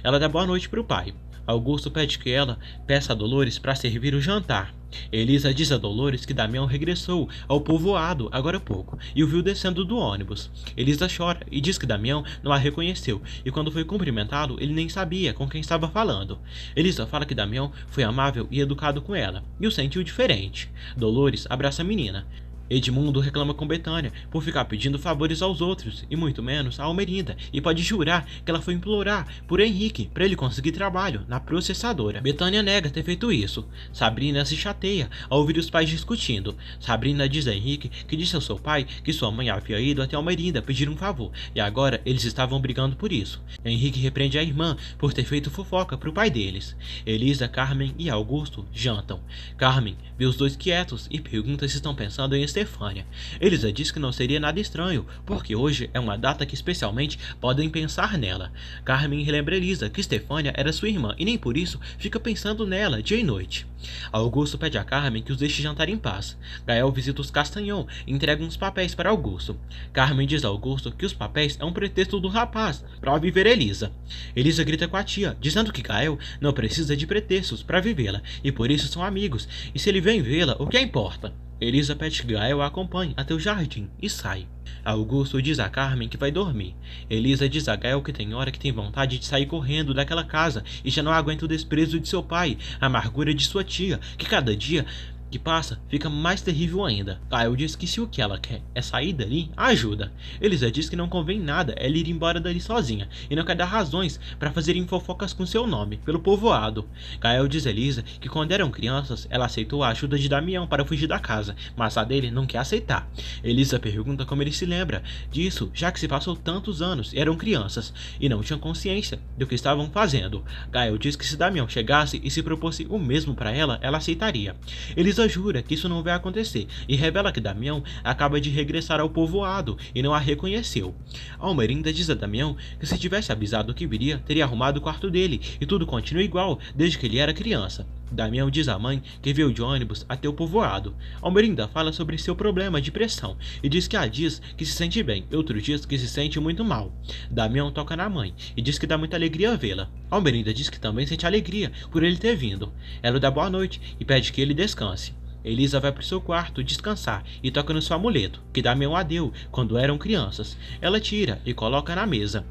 Ela dá boa noite para o pai. Augusto pede que ela peça a Dolores para servir o jantar. Elisa diz a Dolores que Damião regressou ao povoado agora há pouco e o viu descendo do ônibus. Elisa chora e diz que Damião não a reconheceu e quando foi cumprimentá-lo ele nem sabia com quem estava falando. Elisa fala que Damião foi amável e educado com ela e o sentiu diferente. Dolores abraça a menina. Edmundo reclama com Betânia por ficar pedindo favores aos outros, e muito menos a Almerinda, e pode jurar que ela foi implorar por Henrique para ele conseguir trabalho na processadora. Betânia nega ter feito isso. Sabrina se chateia ao ouvir os pais discutindo. Sabrina diz a Henrique que disse ao seu pai que sua mãe havia ido até Almerinda pedir um favor, e agora eles estavam brigando por isso. Henrique repreende a irmã por ter feito fofoca pro pai deles. Elisa, Carmen e Augusto jantam. Carmen vê os dois quietos e pergunta se estão pensando em Estefânia. Elisa diz que não seria nada estranho, porque hoje é uma data que especialmente podem pensar nela. Carmen relembra Elisa que Estefânia era sua irmã e nem por isso fica pensando nela dia e noite. Augusto pede a Carmen que os deixe jantar em paz. Gael visita os Castanhon e entrega uns papéis para Augusto. Carmen diz a Augusto que os papéis é um pretexto do rapaz para viver Elisa. Elisa grita com a tia, dizendo que Gael não precisa de pretextos para vivê-la e por isso são amigos, e se ele vem vê-la, o que importa? Elisa pede que Gael a acompanhe até o jardim e sai. Augusto diz a Carmen que vai dormir. Elisa diz a Gael que tem hora que tem vontade de sair correndo daquela casa e já não aguenta o desprezo de seu pai, a amargura de sua tia, que cada dia que passa fica mais terrível ainda. Gael diz que se o que ela quer é sair dali, ajuda. Elisa diz que não convém nada ela ir embora dali sozinha e não quer dar razões para fazerem fofocas com seu nome pelo povoado. Gael diz a Elisa que quando eram crianças ela aceitou a ajuda de Damião para fugir da casa, mas a dele não quer aceitar. Elisa pergunta como ele se lembra disso, já que se passou tantos anos e eram crianças e não tinham consciência do que estavam fazendo. Gael diz que se Damião chegasse e se propôs o mesmo para ela, ela aceitaria. Elisa jura que isso não vai acontecer e revela que Damião acaba de regressar ao povoado e não a reconheceu. Almerinda diz a Damião que se tivesse avisado que viria, teria arrumado o quarto dele e tudo continua igual desde que ele era criança. Damião diz à mãe que veio de ônibus até o povoado. Almerinda fala sobre seu problema de pressão e diz que há dias que se sente bem e outros dias que se sente muito mal. Damião toca na mãe e diz que dá muita alegria vê-la. Almerinda diz que também sente alegria por ele ter vindo. Ela dá boa noite e pede que ele descanse. Elisa vai para o seu quarto descansar e toca no seu amuleto, que Damião a deu quando eram crianças. Ela tira e coloca na mesa.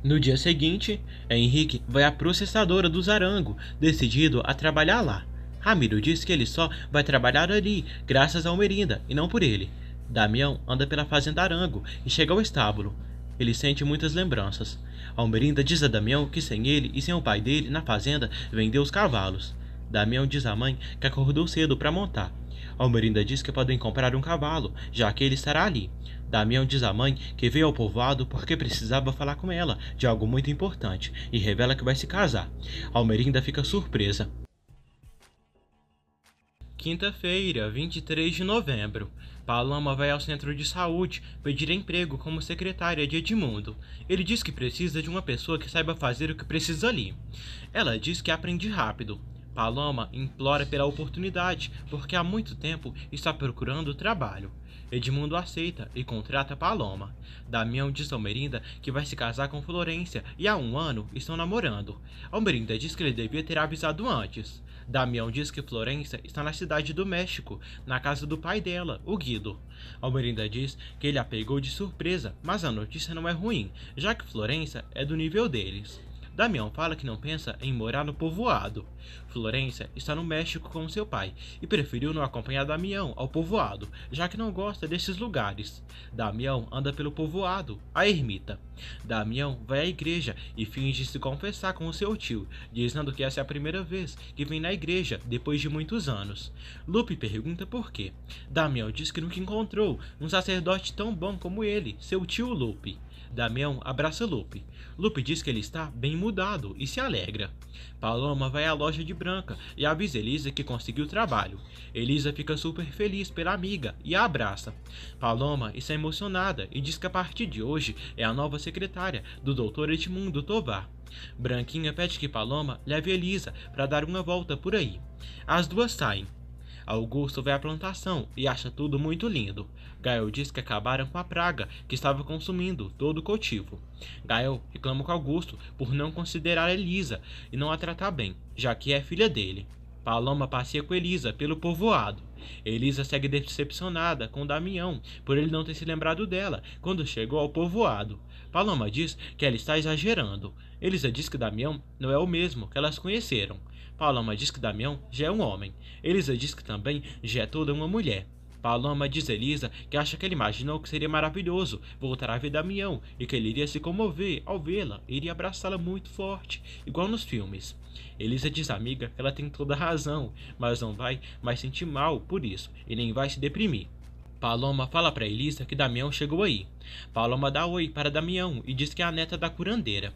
No dia seguinte, Henrique vai à processadora do Zarango, decidido a trabalhar lá. Ramiro diz que ele só vai trabalhar ali, graças a Almerinda, e não por ele. Damião anda pela fazenda Arango e chega ao estábulo. Ele sente muitas lembranças. Almerinda diz a Damião que sem ele e sem o pai dele na fazenda vendeu os cavalos. Damião diz à mãe que acordou cedo para montar. Almerinda diz que podem comprar um cavalo, já que ele estará ali. Damião diz à mãe que veio ao povoado porque precisava falar com ela de algo muito importante e revela que vai se casar. Almerinda fica surpresa. Quinta-feira, 23 de novembro. Paloma vai ao centro de saúde pedir emprego como secretária de Edmundo. Ele diz que precisa de uma pessoa que saiba fazer o que precisa ali. Ela diz que aprende rápido. Paloma implora pela oportunidade, porque há muito tempo está procurando trabalho. Edmundo aceita e contrata Paloma. Damião diz a Almerinda que vai se casar com Florência e há um ano estão namorando. Almerinda diz que ele devia ter avisado antes. Damião diz que Florência está na cidade do México, na casa do pai dela, o Guido. Almerinda diz que ele a pegou de surpresa, mas a notícia não é ruim, já que Florência é do nível deles. Damião fala que não pensa em morar no povoado. Florência está no México com seu pai e preferiu não acompanhar Damião ao povoado, já que não gosta desses lugares. Damião anda pelo povoado, a ermita. Damião vai à igreja e finge se confessar com o seu tio, dizendo que essa é a primeira vez que vem na igreja depois de muitos anos. Lupe pergunta por quê. Damião diz que nunca encontrou um sacerdote tão bom como ele, seu tio Lupe. Damião abraça Lupe. Lupe diz que ele está bem mudado e se alegra. Paloma vai à loja de Branca e avisa Elisa que conseguiu trabalho. Elisa fica super feliz pela amiga e a abraça. Paloma está emocionada e diz que a partir de hoje é a nova secretária do Dr. Edmundo Tovar. Branquinha pede que Paloma leve Elisa para dar uma volta por aí. As duas saem. Augusto vai à plantação e acha tudo muito lindo. Gael diz que acabaram com a praga que estava consumindo todo o cultivo. Gael reclama com Augusto por não considerar Elisa e não a tratar bem, já que é filha dele. Paloma passeia com Elisa pelo povoado. Elisa segue decepcionada com Damião por ele não ter se lembrado dela quando chegou ao povoado. Paloma diz que ela está exagerando. Elisa diz que Damião não é o mesmo que elas conheceram. Paloma diz que Damião já é um homem. Elisa diz que também já é toda uma mulher. Paloma diz a Elisa que acha que ele imaginou que seria maravilhoso voltar a ver Damião e que ele iria se comover ao vê-la e iria abraçá-la muito forte, igual nos filmes. Elisa diz à amiga que ela tem toda a razão, mas não vai mais sentir mal por isso e nem vai se deprimir. Paloma fala para Elisa que Damião chegou aí. Paloma dá oi para Damião e diz que é a neta da curandeira,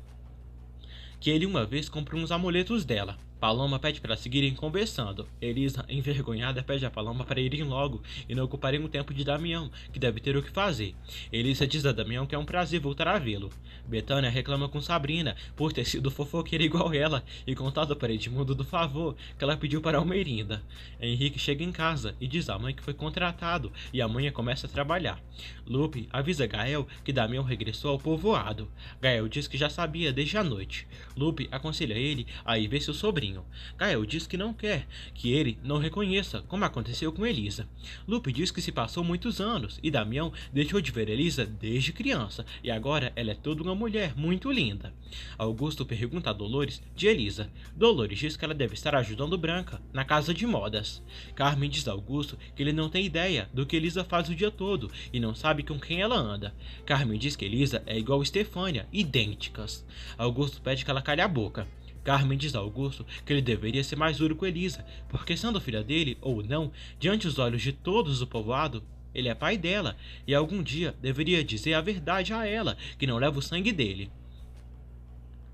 que ele uma vez comprou uns amuletos dela. Paloma pede para seguirem conversando. Elisa, envergonhada, pede a Paloma para irem logo e não ocuparem o tempo de Damião, que deve ter o que fazer. Elisa diz a Damião que é um prazer voltar a vê-lo. Betânia reclama com Sabrina por ter sido fofoqueira igual ela e contado para Edmundo do favor que ela pediu para Almerinda. Henrique chega em casa e diz à mãe que foi contratado e a mãe começa a trabalhar. Lupe avisa Gael que Damião regressou ao povoado. Gael diz que já sabia desde a noite. Lupe aconselha ele a ir ver seu sobrinho. Gael diz que não quer que ele não reconheça, como aconteceu com Elisa. Lupe diz que se passou muitos anos e Damião deixou de ver Elisa desde criança e agora ela é toda uma mulher muito linda. Augusto pergunta a Dolores de Elisa. Dolores diz que ela deve estar ajudando Branca na casa de modas. Carmen diz a Augusto que ele não tem ideia do que Elisa faz o dia todo e não sabe com quem ela anda. Carmen diz que Elisa é igual Estefânia, idênticas. Augusto pede que ela calhe a boca. Carmen diz a Augusto que ele deveria ser mais duro com Elisa, porque sendo filha dele ou não, diante dos olhos de todos do povoado, ele é pai dela e algum dia deveria dizer a verdade a ela, que não leva o sangue dele.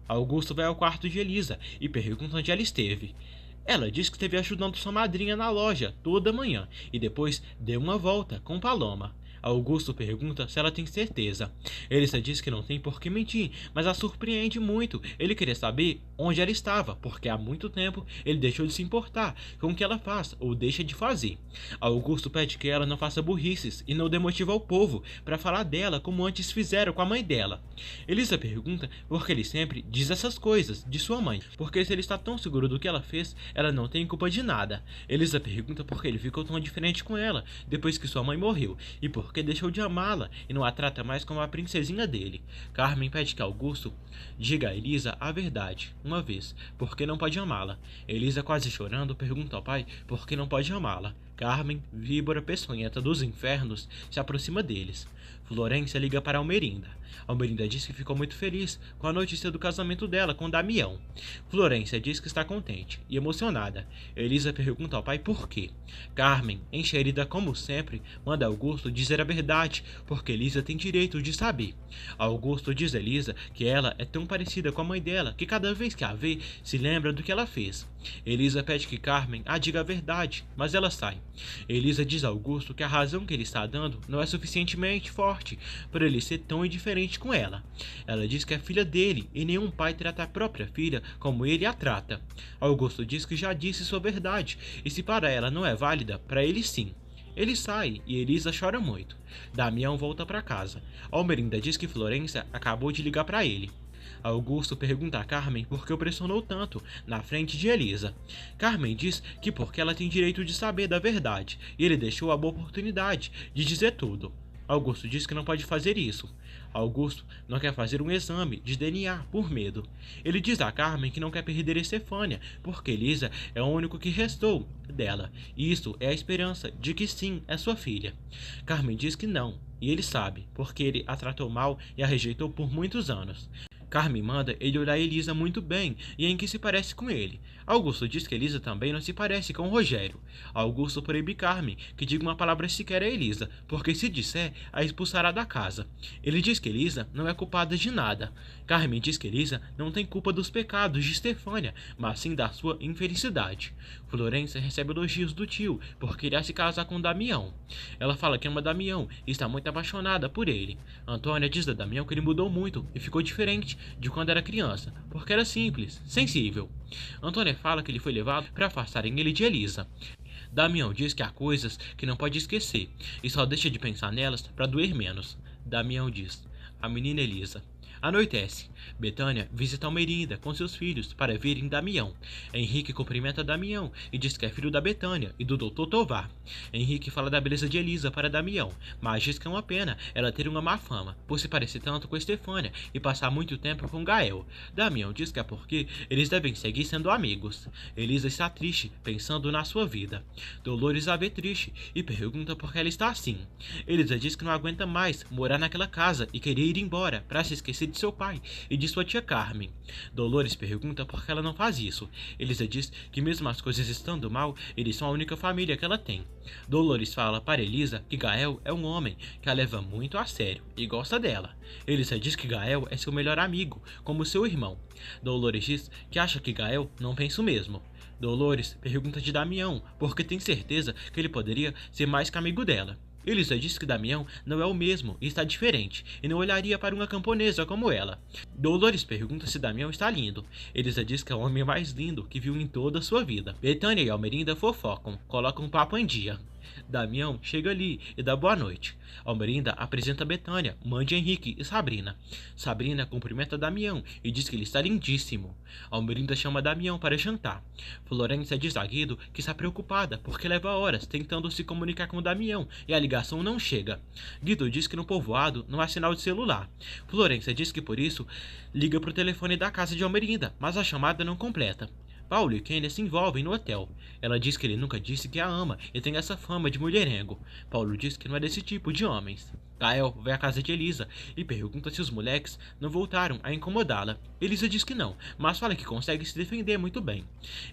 Augusto vai ao quarto de Elisa e pergunta onde ela esteve. Ela diz que esteve ajudando sua madrinha na loja toda manhã e depois deu uma volta com Paloma. Augusto pergunta se ela tem certeza. Elisa diz que não tem por que mentir, mas a surpreende muito. Ele queria saber onde ela estava, porque há muito tempo ele deixou de se importar com o que ela faz ou deixa de fazer. Augusto pede que ela não faça burrices e não demotiva o povo para falar dela como antes fizeram com a mãe dela. Elisa pergunta por que ele sempre diz essas coisas de sua mãe, porque se ele está tão seguro do que ela fez, ela não tem culpa de nada. Elisa pergunta por que ele ficou tão diferente com ela depois que sua mãe morreu e por que deixou de amá-la e não a trata mais como a princesinha dele. Carmen pede que Augusto diga a Elisa a verdade, uma vez, porque não pode amá-la. Elisa, quase chorando, pergunta ao pai por que não pode amá-la. Carmen, víbora peçonhenta dos infernos, se aproxima deles. Florência liga para Almerinda. Almerinda diz que ficou muito feliz com a notícia do casamento dela com Damião. Florência diz que está contente e emocionada. Elisa pergunta ao pai por quê. Carmen, encherida como sempre, manda Augusto dizer a verdade, porque Elisa tem direito de saber. Augusto diz a Elisa que ela é tão parecida com a mãe dela que cada vez que a vê, se lembra do que ela fez. Elisa pede que Carmen a diga a verdade, mas ela sai. Elisa diz a Augusto que a razão que ele está dando não é suficientemente forte para ele ser tão indiferente com ela. Ela diz que é filha dele e nenhum pai trata a própria filha como ele a trata. Augusto diz que já disse sua verdade e se para ela não é válida, para ele sim. Ele sai e Elisa chora muito. Damião volta para casa. Almerinda diz que Florência acabou de ligar para ele. Augusto pergunta a Carmen por que o pressionou tanto na frente de Elisa. Carmen diz que porque ela tem direito de saber da verdade e ele deixou a boa oportunidade de dizer tudo. Augusto diz que não pode fazer isso. Augusto não quer fazer um exame de DNA por medo. Ele diz a Carmen que não quer perder Estefânia, porque Elisa é o único que restou dela, e isso é a esperança de que sim, é sua filha. Carmen diz que não, e ele sabe, porque ele a tratou mal e a rejeitou por muitos anos. Carmen manda ele olhar Elisa muito bem e em que se parece com ele. Augusto diz que Elisa também não se parece com Rogério. Augusto proíbe Carmen que diga uma palavra sequer a Elisa, porque se disser, a expulsará da casa. Ele diz que Elisa não é culpada de nada. Carmen diz que Elisa não tem culpa dos pecados de Estefânia, mas sim da sua infelicidade. Florência recebe elogios do tio, porque irá se casar com Damião. Ela fala que ama Damião e está muito apaixonada por ele. Antônia diz a Damião que ele mudou muito e ficou diferente de quando era criança, porque era simples, sensível. Antônia fala que ele foi levado para afastarem ele de Elisa. Damião diz que há coisas que não pode esquecer e só deixa de pensar nelas para doer menos. Damião diz: a menina Elisa. Anoitece. Betânia visita Almerinda com seus filhos para verem Damião. Henrique cumprimenta Damião e diz que é filho da Betânia e do Dr. Tovar. Henrique fala da beleza de Elisa para Damião, mas diz que é uma pena ela ter uma má fama, por se parecer tanto com Estefânia e passar muito tempo com Gael. Damião diz que é porque eles devem seguir sendo amigos. Elisa está triste, pensando na sua vida. Dolores a vê triste e pergunta por que ela está assim. Elisa diz que não aguenta mais morar naquela casa e queria ir embora para se esquecer de seu pai e de sua tia Carmen. Dolores pergunta por que ela não faz isso. Elisa diz que mesmo as coisas estando mal, eles são a única família que ela tem. Dolores fala para Elisa que Gael é um homem que a leva muito a sério e gosta dela. Elisa diz que Gael é seu melhor amigo, como seu irmão. Dolores diz que acha que Gael não pensa o mesmo. Dolores pergunta de Damião, porque tem certeza que ele poderia ser mais que amigo dela. Elisa diz que Damião não é o mesmo e está diferente, e não olharia para uma camponesa como ela. Dolores pergunta se Damião está lindo. Elisa diz que é o homem mais lindo que viu em toda a sua vida. Betânia e Almerinda fofocam, colocam um papo em dia. Damião chega ali e dá boa noite. Almerinda apresenta Betânia, mãe de Henrique e Sabrina. Sabrina cumprimenta Damião e diz que ele está lindíssimo. Almerinda chama Damião para jantar. Florência diz a Guido que está preocupada porque leva horas tentando se comunicar com Damião e a ligação não chega. Guido diz que no povoado não há sinal de celular. Florência diz que por isso liga para o telefone da casa de Almerinda, mas a chamada não completa. Paulo e Kênia se envolvem no hotel. Ela diz que ele nunca disse que a ama e tem essa fama de mulherengo. Paulo diz que não é desse tipo de homens. Gael vai à casa de Elisa e pergunta se os moleques não voltaram a incomodá-la. Elisa diz que não, mas fala que consegue se defender muito bem.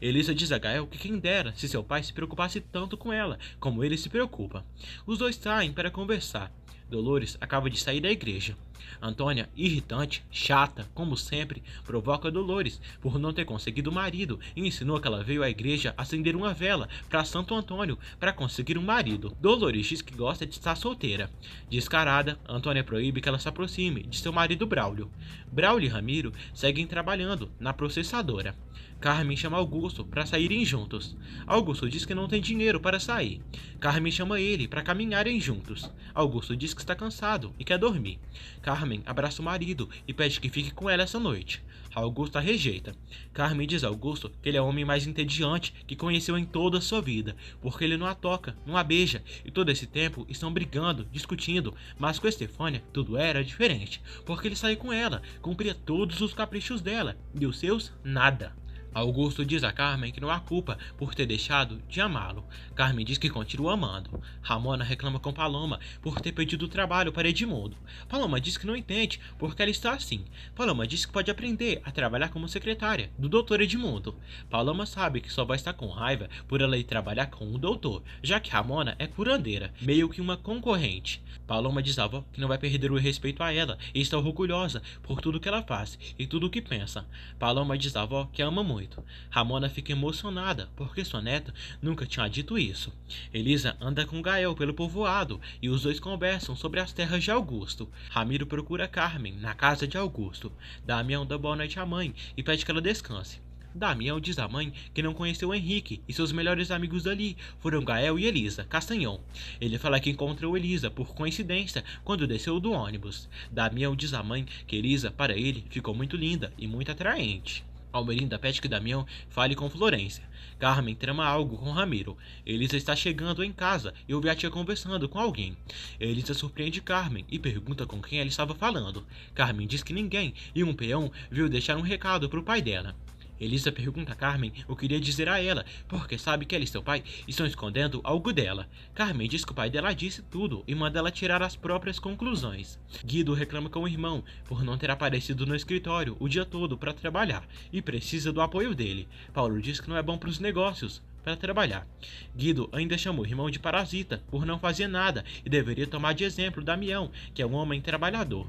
Elisa diz a Gael que quem dera se seu pai se preocupasse tanto com ela, como ele se preocupa. Os dois saem para conversar. Dolores acaba de sair da igreja. Antônia, irritante, chata, como sempre, provoca Dolores por não ter conseguido marido e ensinou que ela veio à igreja acender uma vela para Santo Antônio para conseguir um marido. Dolores diz que gosta de estar solteira. Descarada, Antônia proíbe que ela se aproxime de seu marido Braulio. Braulio e Ramiro seguem trabalhando na processadora. Carmen chama Augusto para saírem juntos. Augusto diz que não tem dinheiro para sair. Carmen chama ele para caminharem juntos. Augusto diz que está cansado e quer dormir. Carmen abraça o marido e pede que fique com ela essa noite. Augusto a rejeita. Carmen diz a Augusto que ele é o homem mais entediante que conheceu em toda a sua vida, porque ele não a toca, não a beija, e todo esse tempo estão brigando, discutindo, mas com Estefânia tudo era diferente, porque ele saía com ela, cumpria todos os caprichos dela, e os seus, nada. Augusto diz a Carmen que não há culpa por ter deixado de amá-lo. Carmen diz que continua amando. Ramona reclama com Paloma por ter pedido trabalho para Edmundo. Paloma diz que não entende porque ela está assim. Paloma diz que pode aprender a trabalhar como secretária do doutor Edmundo. Paloma sabe que só vai estar com raiva por ela ir trabalhar com o doutor, já que Ramona é curandeira, meio que uma concorrente. Paloma diz à avó que não vai perder o respeito a ela e está orgulhosa por tudo que ela faz e tudo o que pensa. Paloma diz à avó que ama muito. Ramona fica emocionada porque sua neta nunca tinha dito isso. Elisa anda com Gael pelo povoado e os dois conversam sobre as terras de Augusto. Ramiro procura Carmen na casa de Augusto. Damião dá boa noite à mãe e pede que ela descanse. Damião diz à mãe que não conheceu Henrique e seus melhores amigos dali foram Gael e Elisa Castanhão. Ele fala que encontrou Elisa por coincidência quando desceu do ônibus. Damião diz à mãe que Elisa, para ele, ficou muito linda e muito atraente. Almerinda pede que Damião fale com Florência. Carmen trama algo com Ramiro. Elisa está chegando em casa e ouve a tia conversando com alguém. Elisa surpreende Carmen e pergunta com quem ela estava falando. Carmen diz que ninguém e um peão veio deixar um recado para o pai dela. Elisa pergunta a Carmen o que iria dizer a ela, porque sabe que ela e seu pai estão escondendo algo dela. Carmen diz que o pai dela disse tudo e manda ela tirar as próprias conclusões. Guido reclama com o irmão por não ter aparecido no escritório o dia todo para trabalhar e precisa do apoio dele. Paulo diz que não é bom para os negócios para trabalhar. Guido ainda chamou o irmão de parasita por não fazer nada e deveria tomar de exemplo Damião, que é um homem trabalhador.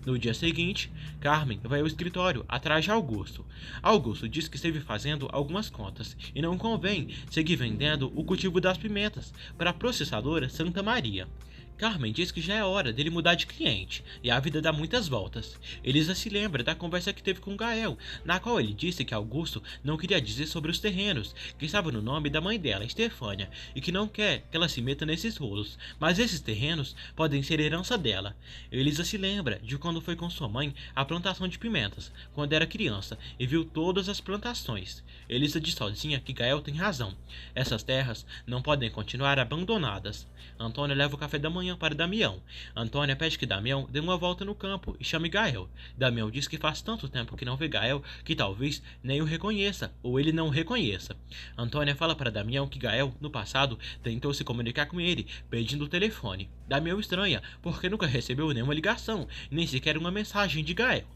No dia seguinte, Carmen vai ao escritório atrás de Augusto. Augusto diz que esteve fazendo algumas contas e não convém seguir vendendo o cultivo das pimentas para a processadora Santa Maria. Carmen diz que já é hora dele mudar de cliente, e a vida dá muitas voltas. Elisa se lembra da conversa que teve com Gael, na qual ele disse que Augusto não queria dizer sobre os terrenos, que estava no nome da mãe dela, Estefânia, e que não quer que ela se meta nesses rolos, mas esses terrenos podem ser herança dela. Elisa se lembra de quando foi com sua mãe à plantação de pimentas, quando era criança, e viu todas as plantações. Elisa diz sozinha que Gael tem razão. Essas terras não podem continuar abandonadas. Antônia leva o café da manhã para Damião. Antônia pede que Damião dê uma volta no campo e chame Gael. Damião diz que faz tanto tempo que não vê Gael que talvez nem o reconheça, ou ele não o reconheça. Antônia fala para Damião que Gael, no passado, tentou se comunicar com ele, pedindo o telefone. Damião estranha, porque nunca recebeu nenhuma ligação, nem sequer uma mensagem de Gael.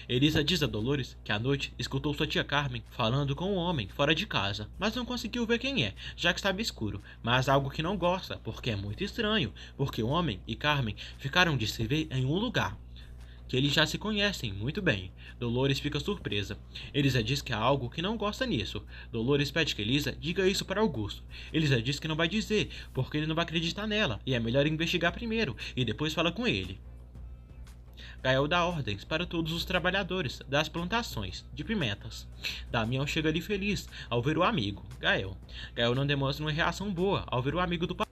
Elisa diz a Dolores que à noite escutou sua tia Carmen falando com um homem fora de casa, mas não conseguiu ver quem é, já que estava escuro, mas algo que não gosta, porque é muito estranho, porque o homem e Carmen ficaram de se ver em um lugar, que eles já se conhecem muito bem. Dolores fica surpresa. Elisa diz que há algo que não gosta nisso. Dolores pede que Elisa diga isso para Augusto. Elisa diz que não vai dizer, porque ele não vai acreditar nela, e é melhor investigar primeiro, e depois fala com ele. Gael dá ordens para todos os trabalhadores das plantações de pimentas. Damião chega ali feliz ao ver o amigo, Gael. Gael não demonstra uma reação boa ao ver o amigo do pai.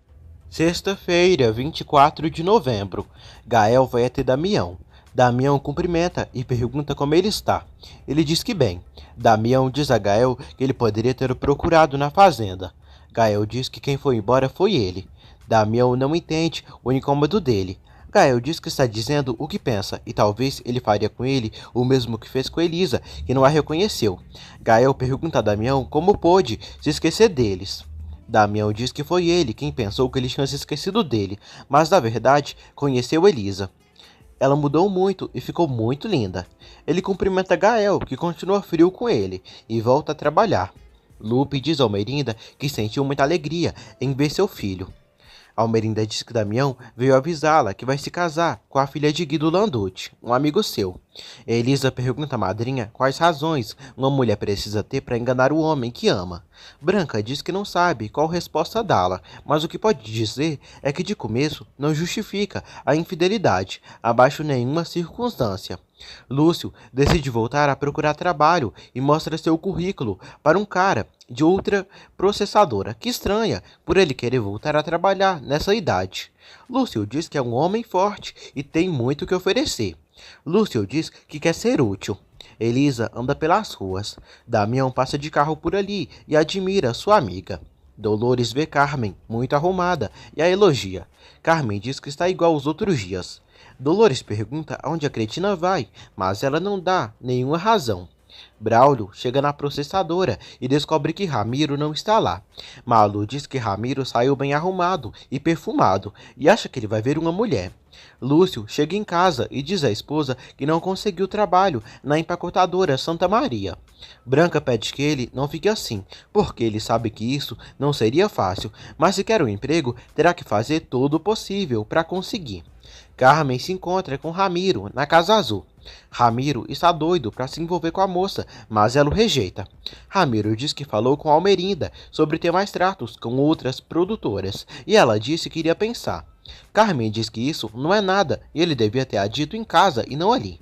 Sexta-feira, 24 de novembro. Gael vai até Damião. Damião cumprimenta e pergunta como ele está. Ele diz que bem. Damião diz a Gael que ele poderia ter o procurado na fazenda. Gael diz que quem foi embora foi ele. Damião não entende o incômodo dele. Gael diz que está dizendo o que pensa, e talvez ele faria com ele o mesmo que fez com Elisa, que não a reconheceu. Gael pergunta a Damião como pôde se esquecer deles. Damião diz que foi ele quem pensou que ele tinha se esquecido dele, mas na verdade conheceu Elisa. Ela mudou muito e ficou muito linda. Ele cumprimenta Gael, que continua frio com ele, e volta a trabalhar. Lupe diz a Almerinda que sentiu muita alegria em ver seu filho. Almerinda diz que Damião veio avisá-la que vai se casar com a filha de Guido Landucci, um amigo seu. Elisa pergunta à madrinha quais razões uma mulher precisa ter para enganar o homem que ama. Branca diz que não sabe qual resposta dá-la, mas o que pode dizer é que de começo não justifica a infidelidade, abaixo nenhuma circunstância. Lúcio decide voltar a procurar trabalho e mostra seu currículo para um cara de outra processadora, que estranha por ele querer voltar a trabalhar nessa idade. Lúcio diz que é um homem forte e tem muito o que oferecer. Lúcio diz que quer ser útil. Elisa anda pelas ruas. Damião passa de carro por ali e admira sua amiga. Dolores vê Carmen, muito arrumada, e a elogia. Carmen diz que está igual aos outros dias. Dolores pergunta aonde a cretina vai, mas ela não dá nenhuma razão. Braulio chega na processadora e descobre que Ramiro não está lá. Malu diz que Ramiro saiu bem arrumado e perfumado e acha que ele vai ver uma mulher. Lúcio chega em casa e diz à esposa que não conseguiu trabalho na empacotadora Santa Maria. Branca pede que ele não fique assim, porque ele sabe que isso não seria fácil, mas se quer um emprego, terá que fazer todo o possível para conseguir. Carmen se encontra com Ramiro na Casa Azul. Ramiro está doido para se envolver com a moça, mas ela o rejeita. Ramiro diz que falou com Almerinda sobre ter mais tratos com outras produtoras, e ela disse que iria pensar. Carmen diz que isso não é nada e ele devia ter dito em casa e não ali.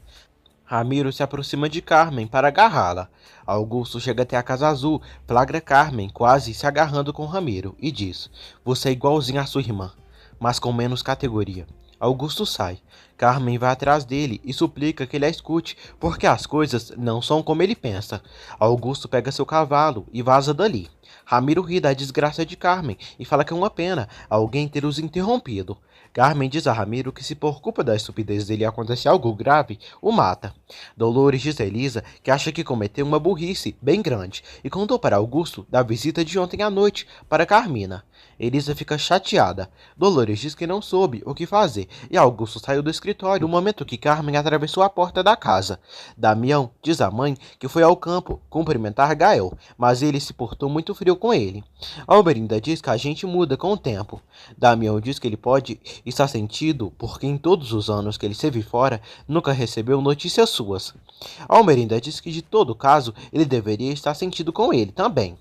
Ramiro se aproxima de Carmen para agarrá-la. Augusto chega até a Casa Azul, flagra Carmen quase se agarrando com Ramiro e diz: "Você é igualzinho à sua irmã, mas com menos categoria." Augusto sai. Carmen vai atrás dele e suplica que ele a escute, porque as coisas não são como ele pensa. Augusto pega seu cavalo e vaza dali. Ramiro ri da desgraça de Carmen e fala que é uma pena alguém ter os interrompido. Carmen diz a Ramiro que se por culpa da estupidez dele acontecer algo grave, o mata. Dolores diz a Elisa que acha que cometeu uma burrice bem grande e contou para Augusto da visita de ontem à noite para Carmina. Elisa fica chateada. Dolores diz que não soube o que fazer e Augusto saiu do escritório no momento que Carmen atravessou a porta da casa. Damião diz à mãe que foi ao campo cumprimentar Gael, mas ele se portou muito frio com ele. Almerinda diz que a gente muda com o tempo. Damião diz que ele pode estar sentido porque em todos os anos que ele esteve fora, nunca recebeu notícias suas. Almerinda diz que de todo caso, ele deveria estar sentido com ele também.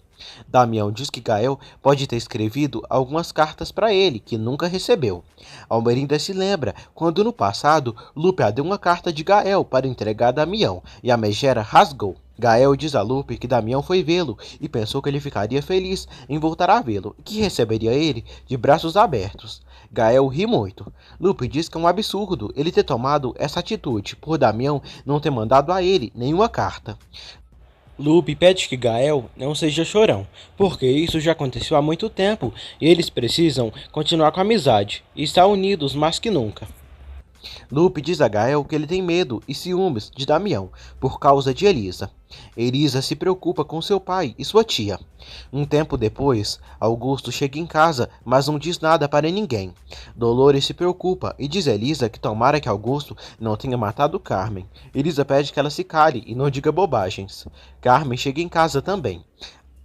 Damião diz que Gael pode ter escrevido algumas cartas para ele que nunca recebeu. Almerinda se lembra quando no passado Lupe deu uma carta de Gael para entregar a Damião e a megera rasgou. Gael diz a Lupe que Damião foi vê-lo e pensou que ele ficaria feliz em voltar a vê-lo e que receberia ele de braços abertos. Gael ri muito. Lupe diz que é um absurdo ele ter tomado essa atitude por Damião não ter mandado a ele nenhuma carta. Lupe pede que Gael não seja chorão, porque isso já aconteceu há muito tempo e eles precisam continuar com a amizade e estar unidos mais que nunca. Lupe diz a Gael que ele tem medo e ciúmes de Damião por causa de Elisa. Elisa se preocupa com seu pai e sua tia. Um tempo depois, Augusto chega em casa, mas não diz nada para ninguém. Dolores se preocupa e diz a Elisa que tomara que Augusto não tenha matado Carmen. Elisa pede que ela se cale e não diga bobagens. Carmen chega em casa também.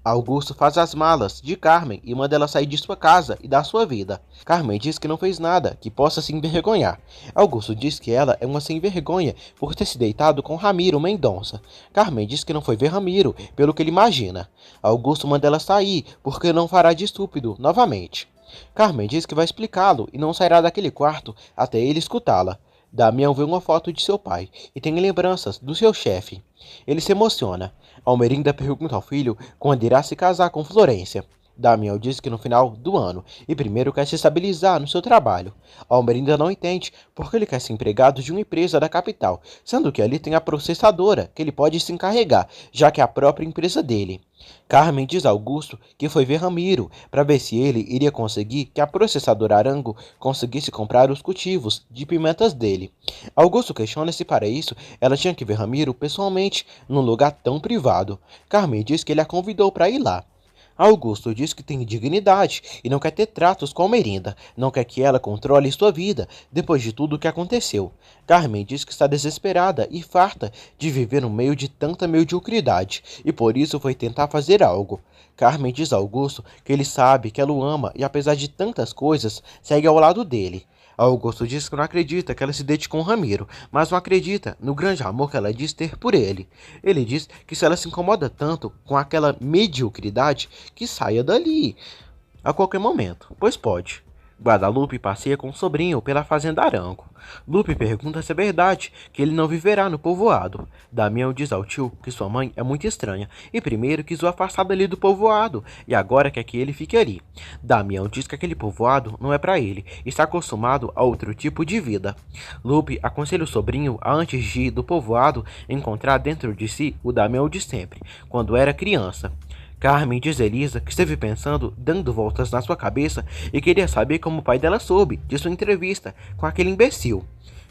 Augusto faz as malas de Carmen e manda ela sair de sua casa e da sua vida. Carmen diz que não fez nada que possa se envergonhar. Augusto diz que ela é uma sem vergonha por ter se deitado com Ramiro Mendonça. Carmen diz que não foi ver Ramiro, pelo que ele imagina. Augusto manda ela sair porque não fará de estúpido novamente. Carmen diz que vai explicá-lo e não sairá daquele quarto até ele escutá-la. Damião vê uma foto de seu pai e tem lembranças do seu chefe. Ele se emociona. Almerinda pergunta ao filho quando irá se casar com Florência. Damião diz que no final do ano e primeiro quer se estabilizar no seu trabalho. Almerinda não entende porque ele quer ser empregado de uma empresa da capital, sendo que ali tem a processadora que ele pode se encarregar, já que é a própria empresa dele. Carmen diz a Augusto que foi ver Ramiro para ver se ele iria conseguir que a processadora Arango conseguisse comprar os cultivos de pimentas dele. Augusto questiona se para isso ela tinha que ver Ramiro pessoalmente num lugar tão privado. Carmen diz que ele a convidou para ir lá. Augusto diz que tem dignidade e não quer ter tratos com Almerinda, não quer que ela controle sua vida depois de tudo o que aconteceu. Carmen diz que está desesperada e farta de viver no meio de tanta mediocridade e por isso foi tentar fazer algo. Carmen diz a Augusto que ele sabe que ela o ama e apesar de tantas coisas, segue ao lado dele. Augusto diz que não acredita que ela se deite com Ramiro, mas não acredita no grande amor que ela diz ter por ele. Ele diz que se ela se incomoda tanto com aquela mediocridade, que saia dali a qualquer momento, pois pode. Guadalupe passeia com o sobrinho pela fazenda Arango. Lupe pergunta se é verdade que ele não viverá no povoado. Damião diz ao tio que sua mãe é muito estranha e primeiro quis o afastar dali do povoado e agora quer que ele fique ali. Damião diz que aquele povoado não é para ele e está acostumado a outro tipo de vida. Lupe aconselha o sobrinho a antes de ir do povoado encontrar dentro de si o Damião de sempre, quando era criança. Carmen diz a Elisa que esteve pensando, dando voltas na sua cabeça e queria saber como o pai dela soube de sua entrevista com aquele imbecil.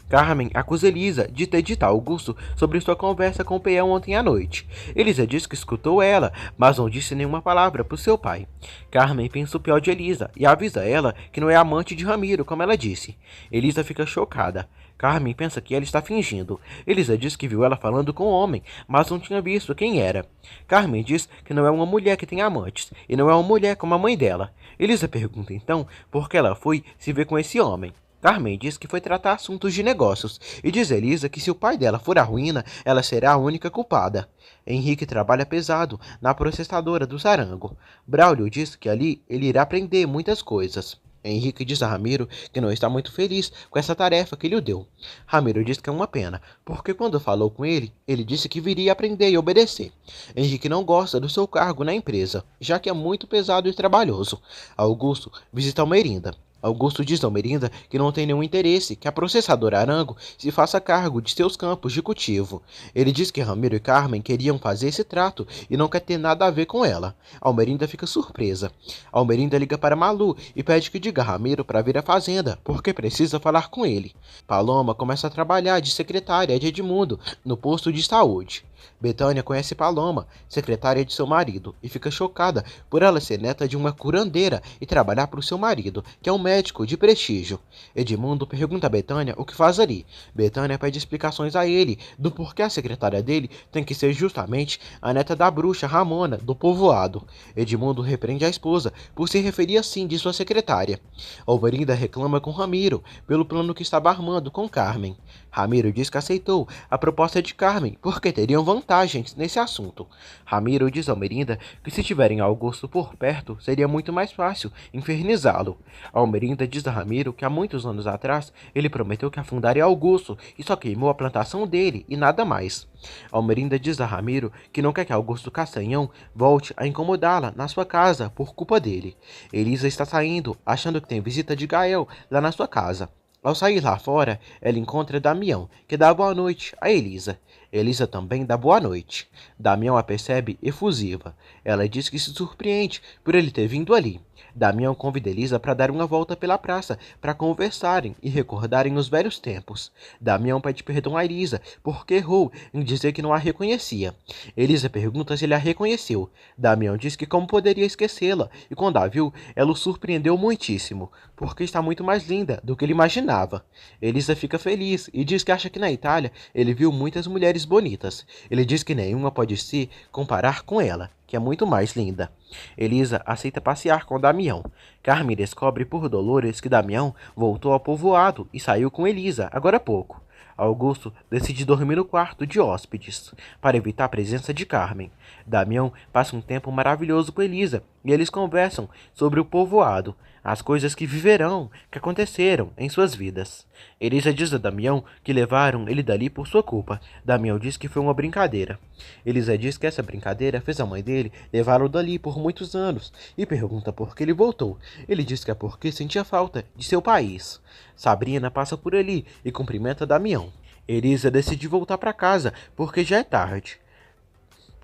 Carmen acusa Elisa de ter dito a Augusto sobre sua conversa com o peão ontem à noite. Elisa diz que escutou ela, mas não disse nenhuma palavra para o seu pai. Carmen pensa o pior de Elisa e avisa ela que não é amante de Ramiro, como ela disse. Elisa fica chocada. Carmen pensa que ela está fingindo. Elisa diz que viu ela falando com o homem, mas não tinha visto quem era. Carmen diz que não é uma mulher que tem amantes, e não é uma mulher como a mãe dela. Elisa pergunta então por que ela foi se ver com esse homem. Carmen diz que foi tratar assuntos de negócios e diz a Elisa que se o pai dela for à ruína, ela será a única culpada. Henrique trabalha pesado na processadora do Sarango. Braulio diz que ali ele irá aprender muitas coisas. Henrique diz a Ramiro que não está muito feliz com essa tarefa que lhe deu. Ramiro diz que é uma pena, porque quando falou com ele, ele disse que viria aprender e obedecer. Henrique não gosta do seu cargo na empresa, já que é muito pesado e trabalhoso. Augusto visita Almerinda. Augusto diz a Almerinda que não tem nenhum interesse que a processadora Arango se faça cargo de seus campos de cultivo. Ele diz que Ramiro e Carmen queriam fazer esse trato e não quer ter nada a ver com ela. Almerinda fica surpresa. Almerinda liga para Malu e pede que diga a Ramiro para vir à fazenda, porque precisa falar com ele. Paloma começa a trabalhar de secretária de Edmundo no posto de saúde. Betânia conhece Paloma, secretária de seu marido, e fica chocada por ela ser neta de uma curandeira e trabalhar para o seu marido, que é um médico de prestígio. Edmundo pergunta a Betânia o que faz ali. Betânia pede explicações a ele do porquê a secretária dele tem que ser justamente a neta da bruxa Ramona, do povoado. Edmundo repreende a esposa por se referir assim de sua secretária. Alvarinda reclama com Ramiro pelo plano que estava armando com Carmen. Ramiro diz que aceitou a proposta de Carmen porque teriam vantagem. vantagens nesse assunto. Ramiro diz a Almerinda que se tiverem Augusto por perto, seria muito mais fácil infernizá-lo. Almerinda diz a Ramiro que há muitos anos atrás ele prometeu que afundaria Augusto e só queimou a plantação dele e nada mais. Almerinda diz a Ramiro que não quer que Augusto Castanhão volte a incomodá-la na sua casa por culpa dele. Elisa está saindo, achando que tem visita de Gael lá na sua casa. Ao sair lá fora, ela encontra Damião, que dá boa noite a Elisa. Elisa também dá boa noite. Damião a percebe efusiva. Ela diz que se surpreende por ele ter vindo ali. Damião convida Elisa para dar uma volta pela praça, para conversarem e recordarem os velhos tempos. Damião pede perdão a Elisa, porque errou em dizer que não a reconhecia. Elisa pergunta se ele a reconheceu. Damião diz que como poderia esquecê-la, e quando a viu, ela o surpreendeu muitíssimo, porque está muito mais linda do que ele imaginava. Elisa fica feliz e diz que acha que na Itália ele viu muitas mulheres bonitas. Ele diz que nenhuma pode se comparar com ela, que é muito mais linda. Elisa aceita passear com Damião. Carmen descobre por Dolores que Damião voltou ao povoado e saiu com Elisa agora há pouco. Augusto decide dormir no quarto de hóspedes, para evitar a presença de Carmen. Damião passa um tempo maravilhoso com Elisa e eles conversam sobre o povoado, as coisas que viverão, que aconteceram em suas vidas. Elisa diz a Damião que levaram ele dali por sua culpa. Damião diz que foi uma brincadeira. Elisa diz que essa brincadeira fez a mãe dele levá-lo dali por muitos anos e pergunta por que ele voltou. Ele diz que é porque sentia falta de seu país. Sabrina passa por ali e cumprimenta Damião. Elisa decide voltar para casa porque já é tarde.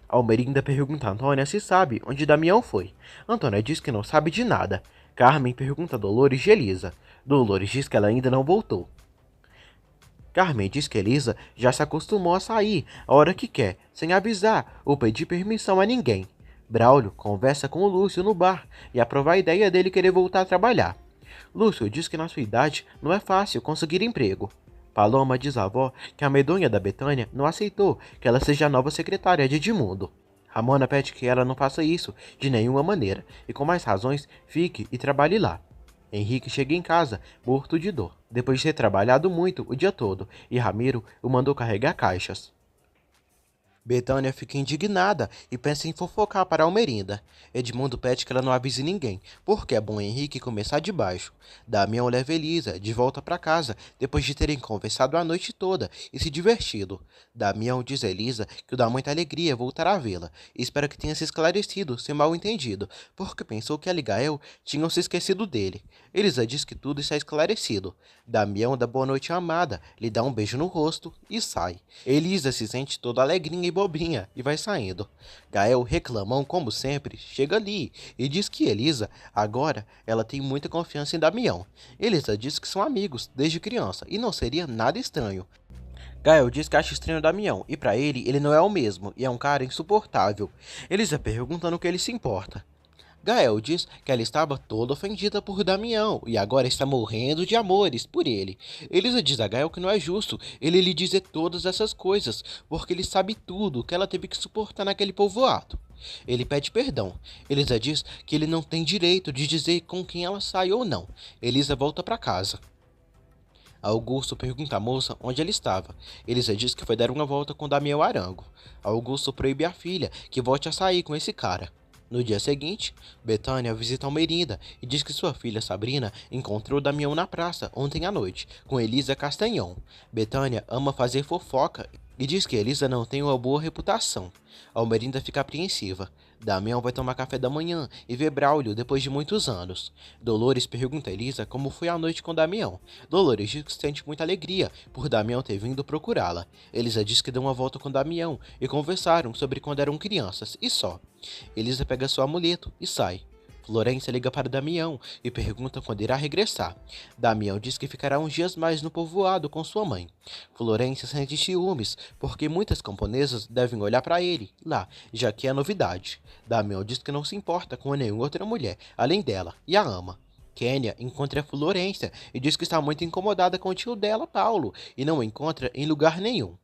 Almerinda pergunta a Antônia se sabe onde Damião foi. Antônia diz que não sabe de nada. Carmen pergunta a Dolores de Elisa. Dolores diz que ela ainda não voltou. Carmen diz que Elisa já se acostumou a sair a hora que quer, sem avisar ou pedir permissão a ninguém. Braulio conversa com o Lúcio no bar e aprova a ideia dele querer voltar a trabalhar. Lúcio diz que na sua idade não é fácil conseguir emprego. Paloma diz à avó que a medonha da Betânia não aceitou que ela seja a nova secretária de Edmundo. Ramona pede que ela não faça isso de nenhuma maneira e com mais razões fique e trabalhe lá. Henrique chega em casa, morto de dor, depois de ter trabalhado muito o dia todo, e Ramiro o mandou carregar caixas. Betânia fica indignada e pensa em fofocar para Almerinda. Edmundo pede que ela não avise ninguém, porque é bom Henrique começar de baixo. Damião leva Elisa de volta para casa, depois de terem conversado a noite toda e se divertido. Damião diz a Elisa que o dá muita alegria voltar a vê-la, e espera que tenha se esclarecido seu mal-entendido, porque pensou que ela e Gael tinham se esquecido dele. Elisa diz que tudo está esclarecido. Damião dá boa noite à amada, lhe dá um beijo no rosto e sai. Elisa se sente toda alegrinha e bobinha e vai saindo. Gael, reclamão como sempre, chega ali e diz que Elisa, agora, ela tem muita confiança em Damião. Elisa diz que são amigos desde criança e não seria nada estranho. Gael diz que acha estranho Damião e para ele não é o mesmo e é um cara insuportável. Elisa pergunta no que ele se importa. Gael diz que ela estava toda ofendida por Damião e agora está morrendo de amores por ele. Elisa diz a Gael que não é justo ele lhe dizer todas essas coisas, porque ele sabe tudo que ela teve que suportar naquele povoado. Ele pede perdão. Elisa diz que ele não tem direito de dizer com quem ela sai ou não. Elisa volta para casa. Augusto pergunta à moça onde ela estava. Elisa diz que foi dar uma volta com Damião Arango. Augusto proíbe a filha que volte a sair com esse cara. No dia seguinte, Betânia visita Almerinda e diz que sua filha Sabrina encontrou Damião na praça ontem à noite, com Elisa Castanhão. Betânia ama fazer fofoca e diz que Elisa não tem uma boa reputação. Almerinda fica apreensiva. Damião vai tomar café da manhã e vê Braulio depois de muitos anos. Dolores pergunta a Elisa como foi a noite com Damião. Dolores diz que sente muita alegria por Damião ter vindo procurá-la. Elisa diz que deu uma volta com Damião e conversaram sobre quando eram crianças, e só. Elisa pega seu amuleto e sai. Florência liga para Damião e pergunta quando irá regressar. Damião diz que ficará uns dias mais no povoado com sua mãe. Florência sente ciúmes, porque muitas camponesas devem olhar para ele lá, já que é novidade. Damião diz que não se importa com nenhuma outra mulher, além dela, e a ama. Kênia encontra a Florência e diz que está muito incomodada com o tio dela, Paulo, e não o encontra em lugar nenhum.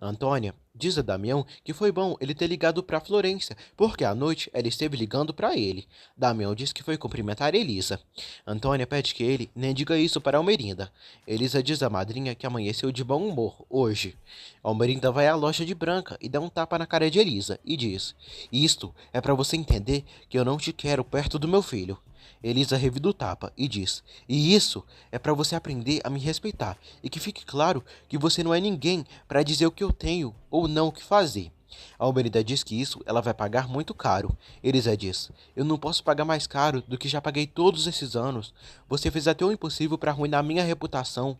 Antônia diz a Damião que foi bom ele ter ligado para Florência, porque à noite ela esteve ligando para ele. Damião diz que foi cumprimentar Elisa. Antônia pede que ele nem diga isso para Almerinda. Elisa diz à madrinha que amanheceu de bom humor hoje. Almerinda vai à loja de Branca e dá um tapa na cara de Elisa e diz: Isto é para você entender que eu não te quero perto do meu filho. Elisa revida o tapa e diz: E isso é para você aprender a me respeitar e que fique claro que você não é ninguém para dizer o que eu tenho ou não o que fazer. Almerida diz que isso ela vai pagar muito caro. Elisa diz: Eu não posso pagar mais caro do que já paguei todos esses anos. Você fez até o impossível para arruinar minha reputação.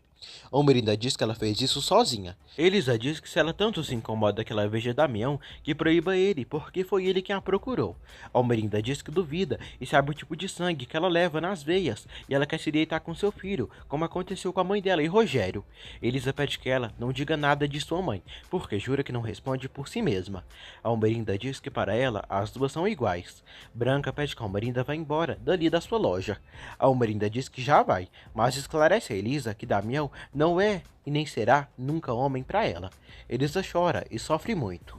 Almerida diz que ela fez isso sozinha. Elisa diz que se ela tanto se incomoda que ela veja Damião, que proíba ele, porque foi ele quem a procurou. Almerida diz que duvida e sabe o tipo de sangue que ela leva nas veias, e ela quer se deitar com seu filho, como aconteceu com a mãe dela e Rogério. Elisa pede que ela não diga nada de sua mãe, porque jura que não responde por si mesma. Almerinda diz que para ela as duas são iguais. Branca pede que Almerinda vá embora dali da sua loja. Almerinda diz que já vai, mas esclarece a Elisa que Damião não é e nem será nunca homem para ela. Elisa chora e sofre muito.